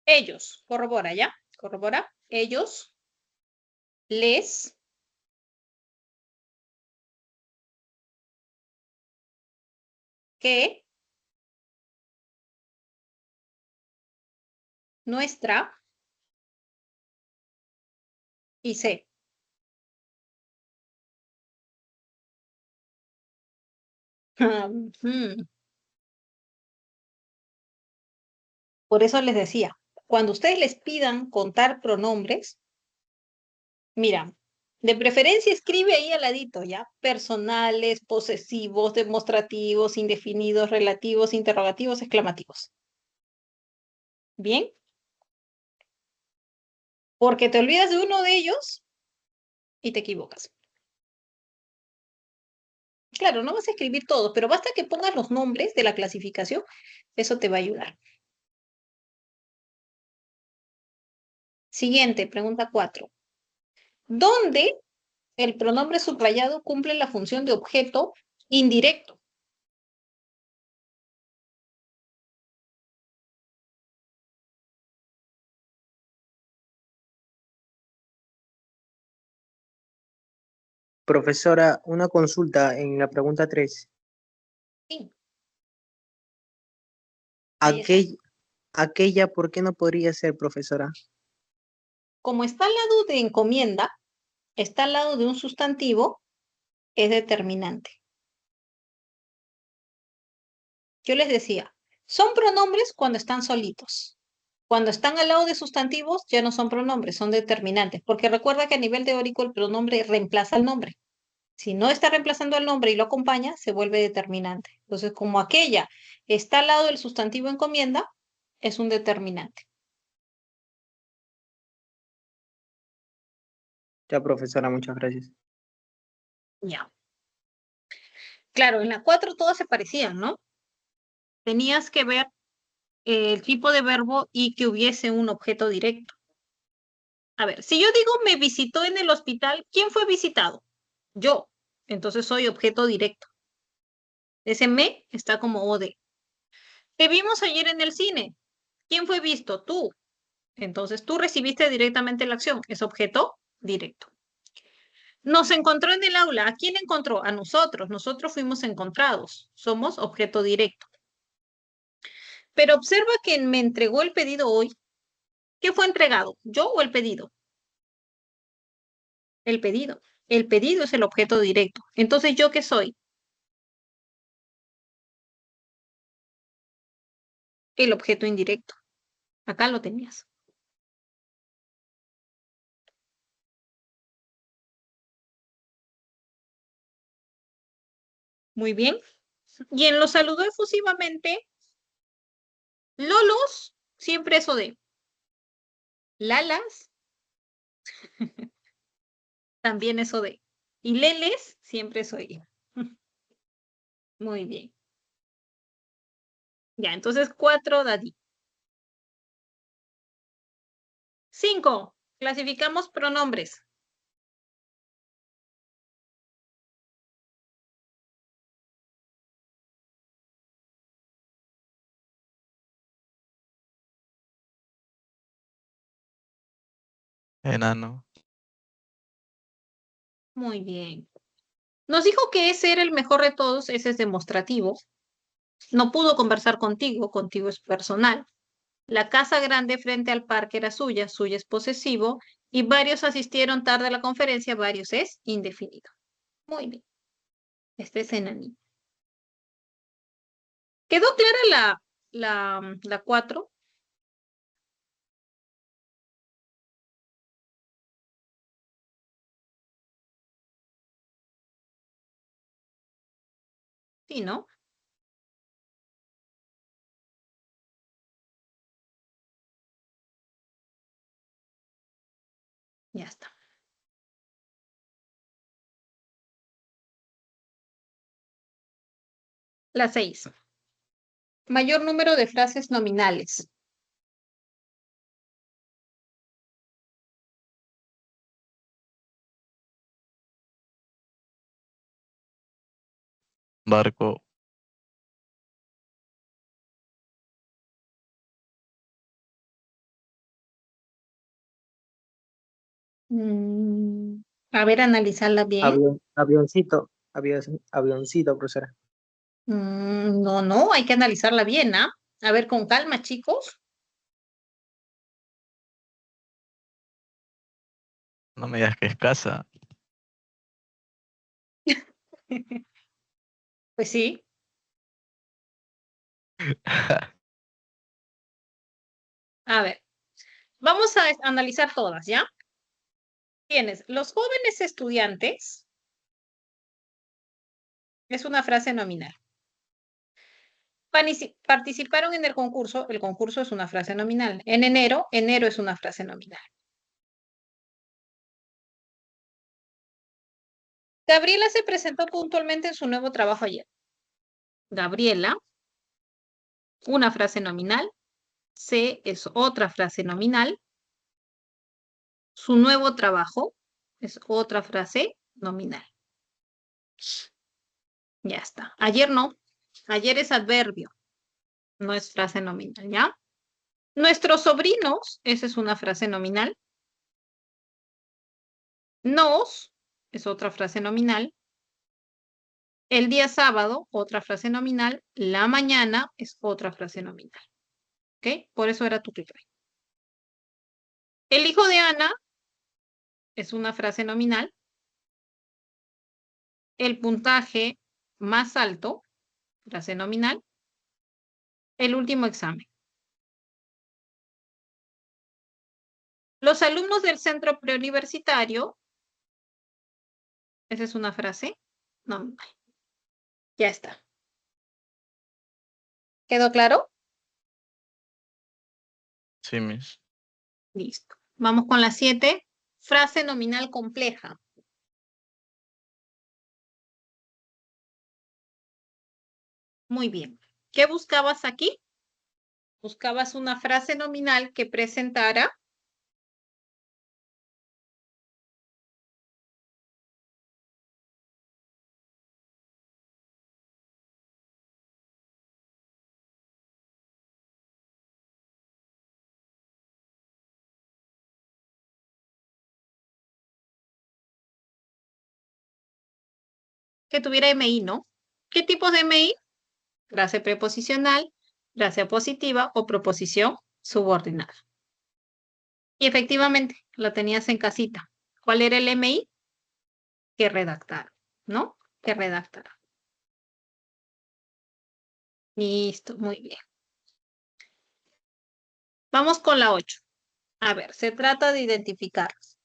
Ellos. Corrobora, ¿ya? Corrobora. Ellos. Les. Que. Nuestra. Y se. Por eso les decía, cuando ustedes les pidan contar pronombres, mira, de preferencia escribe ahí al ladito, ¿ya? Personales, posesivos, demostrativos, indefinidos, relativos, interrogativos, exclamativos. ¿Bien? Porque te olvidas de uno de ellos y te equivocas. Claro, no vas a escribir todo, pero basta que pongas los nombres de la clasificación, eso te va a ayudar. Siguiente, pregunta 4. ¿Dónde el pronombre subrayado cumple la función de objeto indirecto? Profesora, una consulta en la pregunta 3. Sí. Ahí está. Aquella, ¿por qué no podría ser, profesora? Como está al lado de encomienda, está al lado de un sustantivo, es determinante. Yo les decía, son pronombres cuando están solitos. Cuando están al lado de sustantivos, ya no son pronombres, son determinantes. Porque recuerda que a nivel teórico el pronombre reemplaza al nombre. Si no está reemplazando al nombre y lo acompaña, se vuelve determinante. Entonces, como aquella está al lado del sustantivo encomienda, es un determinante. Ya, profesora, muchas gracias. Ya. Claro, en la 4 todas se parecían, ¿no? Tenías que ver el tipo de verbo y que hubiese un objeto directo. A ver, si yo digo me visitó en el hospital, ¿quién fue visitado? Yo. Entonces soy objeto directo. Ese me está como OD. Te vimos ayer en el cine. ¿Quién fue visto? Tú. Entonces tú recibiste directamente la acción. Es objeto directo. Nos encontró en el aula. ¿A quién encontró? A nosotros. Nosotros fuimos encontrados. Somos objeto directo. Pero observa que me entregó el pedido hoy. ¿Qué fue entregado? ¿Yo o el pedido? El pedido. El pedido es el objeto directo. Entonces, ¿yo qué soy? El objeto indirecto. Acá lo tenías. Muy bien. Y en lo saludó efusivamente, Lolos, siempre eso de. Lalas, también eso de. Y Leles, siempre soy. Muy bien. Ya, entonces 4, Daddy. 5, clasificamos pronombres. Enano. Muy bien. Nos dijo que ese era el mejor de todos, ese es demostrativo. No pudo conversar contigo, contigo es personal. La casa grande frente al parque era suya, suya es posesivo, y varios asistieron tarde a la conferencia, varios es indefinido. Muy bien. Este es enanito. ¿Quedó clara la 4? Sí, ¿no? Ya está. La 6. Mayor número de frases nominales. Barco. A ver, analizarla bien. Avioncito, profesora. No, no, hay que analizarla bien, ¿ah? A ver, con calma, chicos. No me digas que es casa. Pues sí. A ver, vamos a analizar todas, ¿ya? Tienes, los jóvenes estudiantes es una frase nominal. Participaron en el concurso es una frase nominal. En enero, enero es una frase nominal. Gabriela se presentó puntualmente en su nuevo trabajo ayer. Gabriela, una frase nominal. Se es otra frase nominal. Su nuevo trabajo es otra frase nominal. Ya está. Ayer no. Ayer es adverbio. No es frase nominal, ¿ya? Nuestros sobrinos, esa es una frase nominal. Nos es otra frase nominal. El día sábado, otra frase nominal. La mañana es otra frase nominal. ¿Ok? Por eso era tu criterio. El hijo de Ana es una frase nominal. El puntaje más alto, frase nominal. El último examen. Los alumnos del centro preuniversitario, esa es una frase nominal. Ya está. ¿Quedó claro? Sí, mis. Listo. Vamos con la 7. Frase nominal compleja. Muy bien. ¿Qué buscabas aquí? Buscabas una frase nominal que presentara que tuviera MI, ¿no? ¿Qué tipos de MI? Frase preposicional, frase positiva o proposición subordinada. Y efectivamente, la tenías en casita. ¿Cuál era el MI? Que redactar, ¿no? Que redactar. Listo, muy bien. Vamos con la 8. A ver, se trata de identificarlos.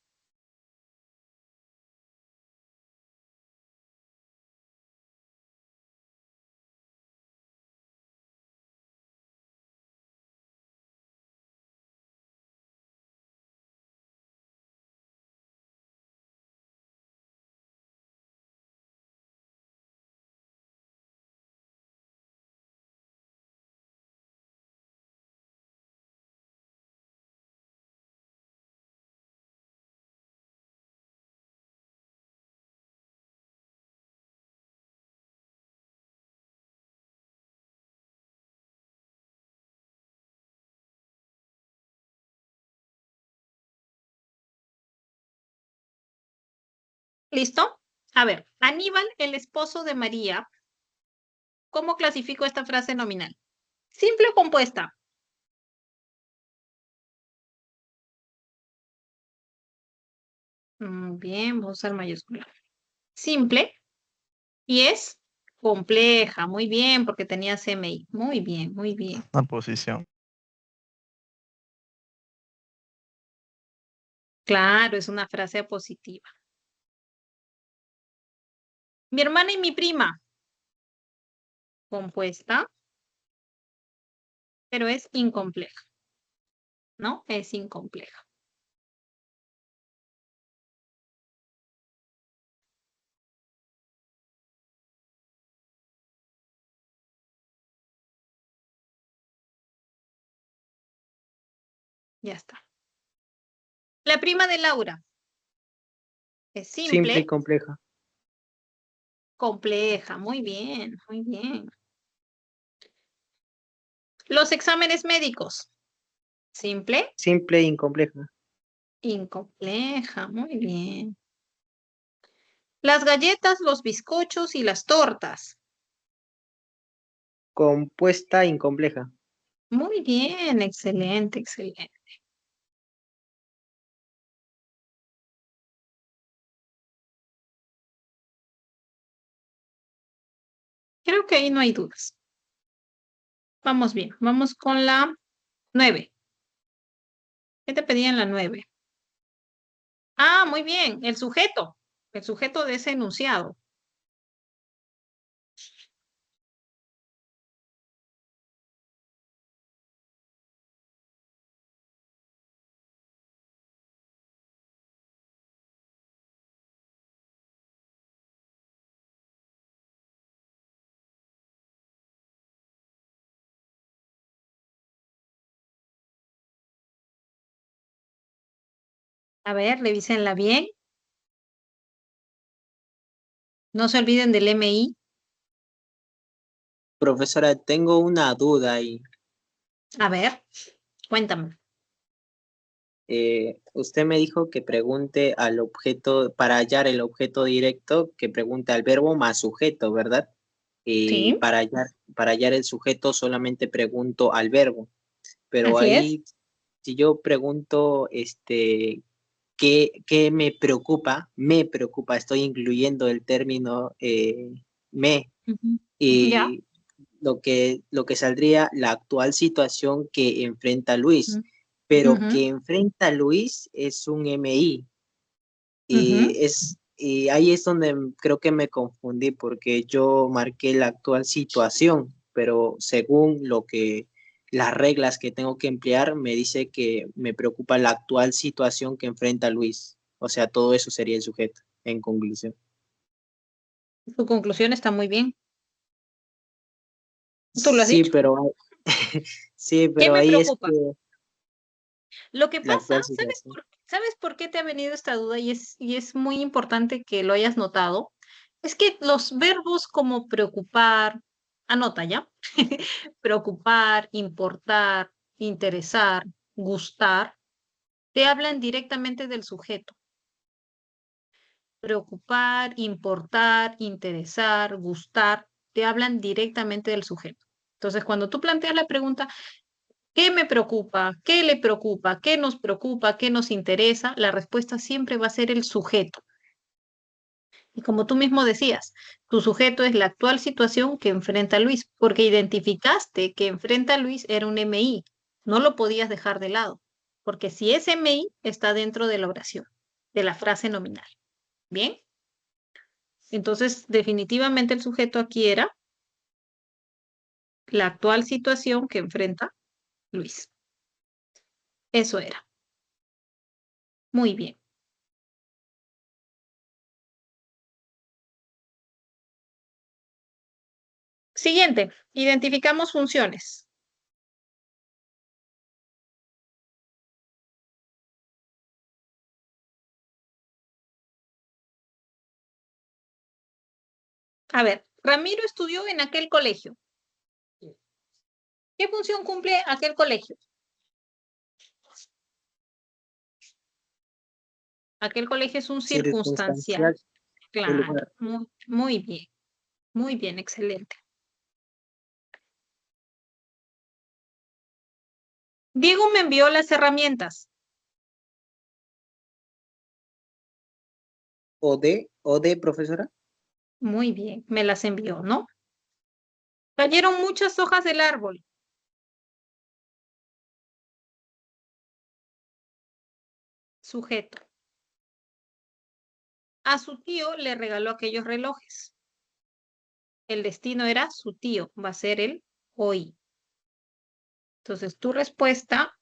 ¿Listo? A ver, Aníbal, el esposo de María, ¿cómo clasifico esta frase nominal? ¿Simple o compuesta? Bien, vamos a usar mayúscula. Simple y es compleja. Muy bien, porque tenía CMI. Muy bien, muy bien. Una posición. Claro, es una frase positiva. Mi hermana y mi prima. Compuesta, pero es incompleja. ¿No? Es incompleja. Ya está. La prima de Laura. Es Simple y simple, compleja. compleja. Muy bien, muy bien. Los exámenes médicos. Simple, Simple e incompleja. incompleja. Muy bien. Las galletas, los bizcochos y las tortas. Compuesta, incompleja. Muy bien, excelente, excelente. Creo que ahí no hay dudas. Vamos bien, vamos con la 9. ¿Qué te pedía en la 9? Ah, muy bien, el sujeto de ese enunciado. A ver, revísenla bien. No se olviden del MI. Profesora, tengo una duda ahí. A ver, cuéntame. Usted me dijo que pregunte al objeto, para hallar el objeto directo, que pregunte al verbo más sujeto, ¿verdad? Y Sí, para hallar el sujeto solamente pregunto al verbo. Pero así es. ahí, si yo pregunto, ¿qué me preocupa, estoy incluyendo el término me, Ujú. Ya. y lo que saldría la actual situación que enfrenta Luis, pero Ujú, que enfrenta Luis es un MI. ujú. Y ahí es donde creo que me confundí porque yo marqué la actual situación, pero según las reglas que tengo que emplear, me dice que me preocupa la actual situación que enfrenta Luis. O sea, todo eso sería el sujeto, en conclusión. Tu conclusión está muy bien. ¿Tú lo has Sí, dicho? pero sí, ¿Qué pero me ahí es preocupa? que Lo que la pasa, actual ¿sabes situación. sabes por qué te ha venido esta duda? Y es muy importante que lo hayas notado. Es que los verbos como preocupar, anota ya, preocupar, importar, interesar, gustar, te hablan directamente del sujeto. preocupar, importar, interesar, gustar, te hablan directamente del sujeto. Entonces, cuando tú planteas la pregunta, ¿qué me preocupa? ¿Qué le preocupa? ¿Qué nos preocupa? ¿Qué nos interesa? La respuesta siempre va a ser el sujeto. Y como tú mismo decías, tu sujeto es la actual situación que enfrenta Luis, porque identificaste que enfrenta a Luis era un MI. No lo podías dejar de lado, porque si es MI, está dentro de la oración, de la frase nominal. ¿Bien? Entonces, definitivamente el sujeto aquí era la actual situación que enfrenta Luis. Eso era. Muy bien. Siguiente, identificamos funciones. A ver, Ramiro estudió en aquel colegio. ¿Qué función cumple aquel colegio? Aquel colegio es un circunstancial. Circunstancial del Claro, lugar. muy bien, excelente. Diego me envió las herramientas. O de profesora. Muy bien, me las envió, ¿no? Cayeron muchas hojas del árbol. Sujeto. A su tío le regaló aquellos relojes. El destino era su tío, va a ser el hoy. Entonces, tu respuesta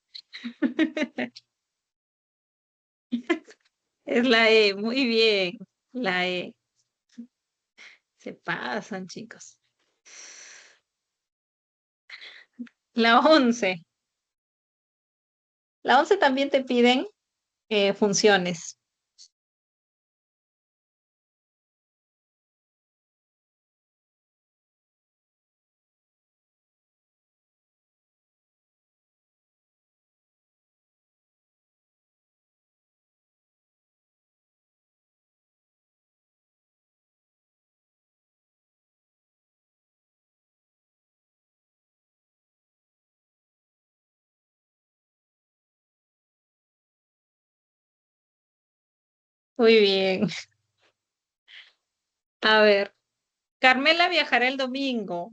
es la E. Muy bien, la E. Se pasan, chicos. La 11. La 11 también te piden funciones. Muy bien. A ver, Carmela viajará el domingo.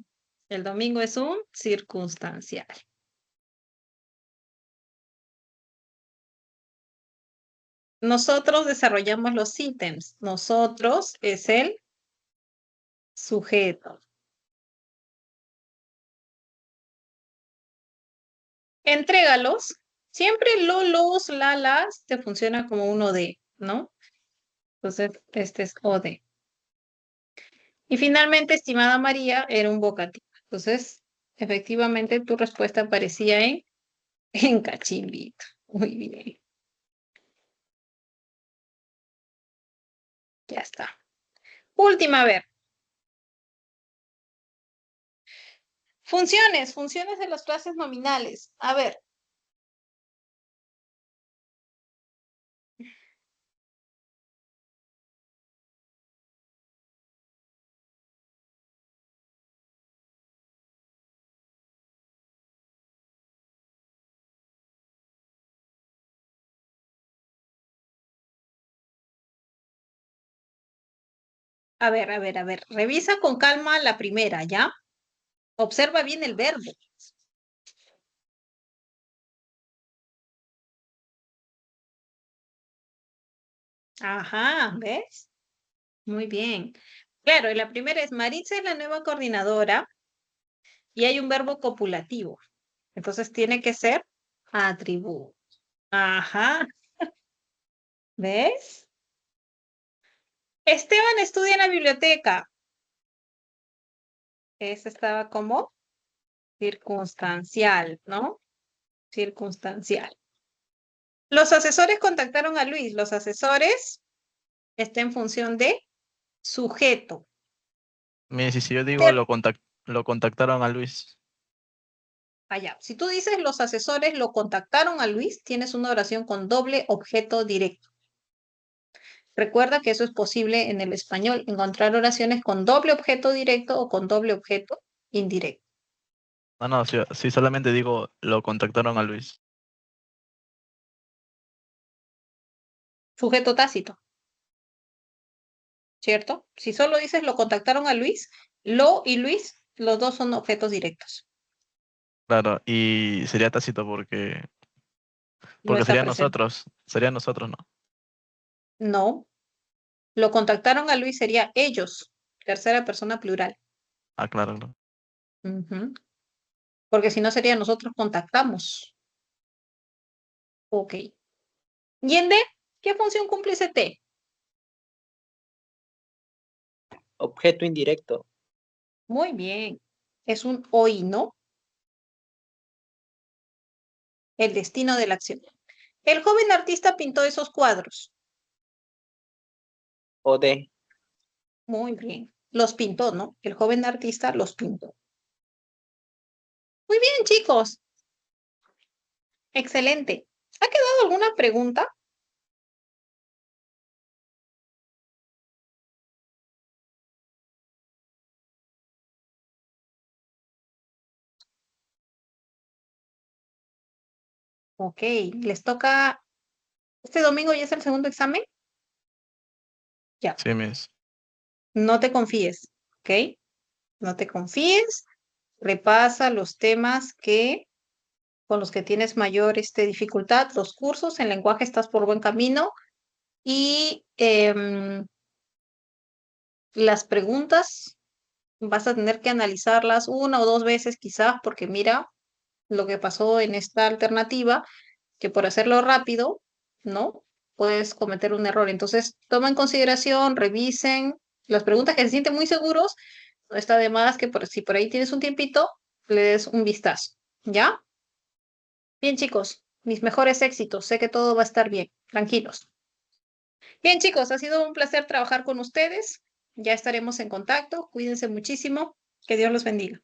El domingo es un circunstancial. Nosotros desarrollamos los ítems. Nosotros es el sujeto. Entrégalos. Siempre los, las te funciona como uno de, ¿no? Entonces, este es OD. Y finalmente, estimada María, era un vocativo. Entonces, efectivamente, tu respuesta aparecía en cachimbito. Muy bien. Ya está. Última, a ver. Funciones de las frases nominales. A ver. A ver. Revisa con calma la primera, ¿ya? Observa bien el verbo. Ajá, ¿ves? Muy bien. Claro, y la primera es Maritza es la nueva coordinadora y hay un verbo copulativo. Entonces tiene que ser atributo. Ajá, ¿ves? Esteban estudia en la biblioteca. Ese estaba como circunstancial, ¿no? Circunstancial. Los asesores contactaron a Luis. Los asesores está en función de sujeto. Mire, si yo digo Ter- lo contactaron a Luis. Allá. Si tú dices los asesores lo contactaron a Luis, tienes una oración con doble objeto directo. Recuerda que eso es posible en el español, encontrar oraciones con doble objeto directo o con doble objeto indirecto. No, sí, solamente digo, lo contactaron a Luis. Sujeto tácito, ¿cierto? Si solo dices lo contactaron a Luis, lo y Luis, los dos son objetos directos. Claro, y sería tácito No porque está presente. sería nosotros, ¿no? No, lo contactaron a Luis sería ellos, tercera persona plural. Ah, claro, claro. Ujú. Porque si no sería nosotros contactamos. Ok. ¿Y en D? ¿Qué función cumple ese T? Objeto indirecto. Muy bien. Es un hoy, ¿no? El destino de la acción. El joven artista pintó esos cuadros. O de. Muy bien. Los pintó, ¿no? El joven artista los pintó. Muy bien, chicos. Excelente. ¿Ha quedado alguna pregunta? Ok, les toca. ¿Este domingo ya es el segundo examen? Ya. Sí, mis. No te confíes, ¿ok? No te confíes. Repasa los temas con los que tienes mayor dificultad, los cursos. En lenguaje estás por buen camino. Y las preguntas vas a tener que analizarlas una o dos veces quizás, porque mira lo que pasó en esta alternativa, que por hacerlo rápido, ¿no? Puedes cometer un error. Entonces, toma en consideración, revisen las preguntas que se sienten muy seguros. No está de más que si por ahí tienes un tiempito, le des un vistazo. ¿Ya? Bien, chicos, mis mejores éxitos. Sé que todo va a estar bien. Tranquilos. Bien, chicos, ha sido un placer trabajar con ustedes. Ya estaremos en contacto. Cuídense muchísimo. Que Dios los bendiga.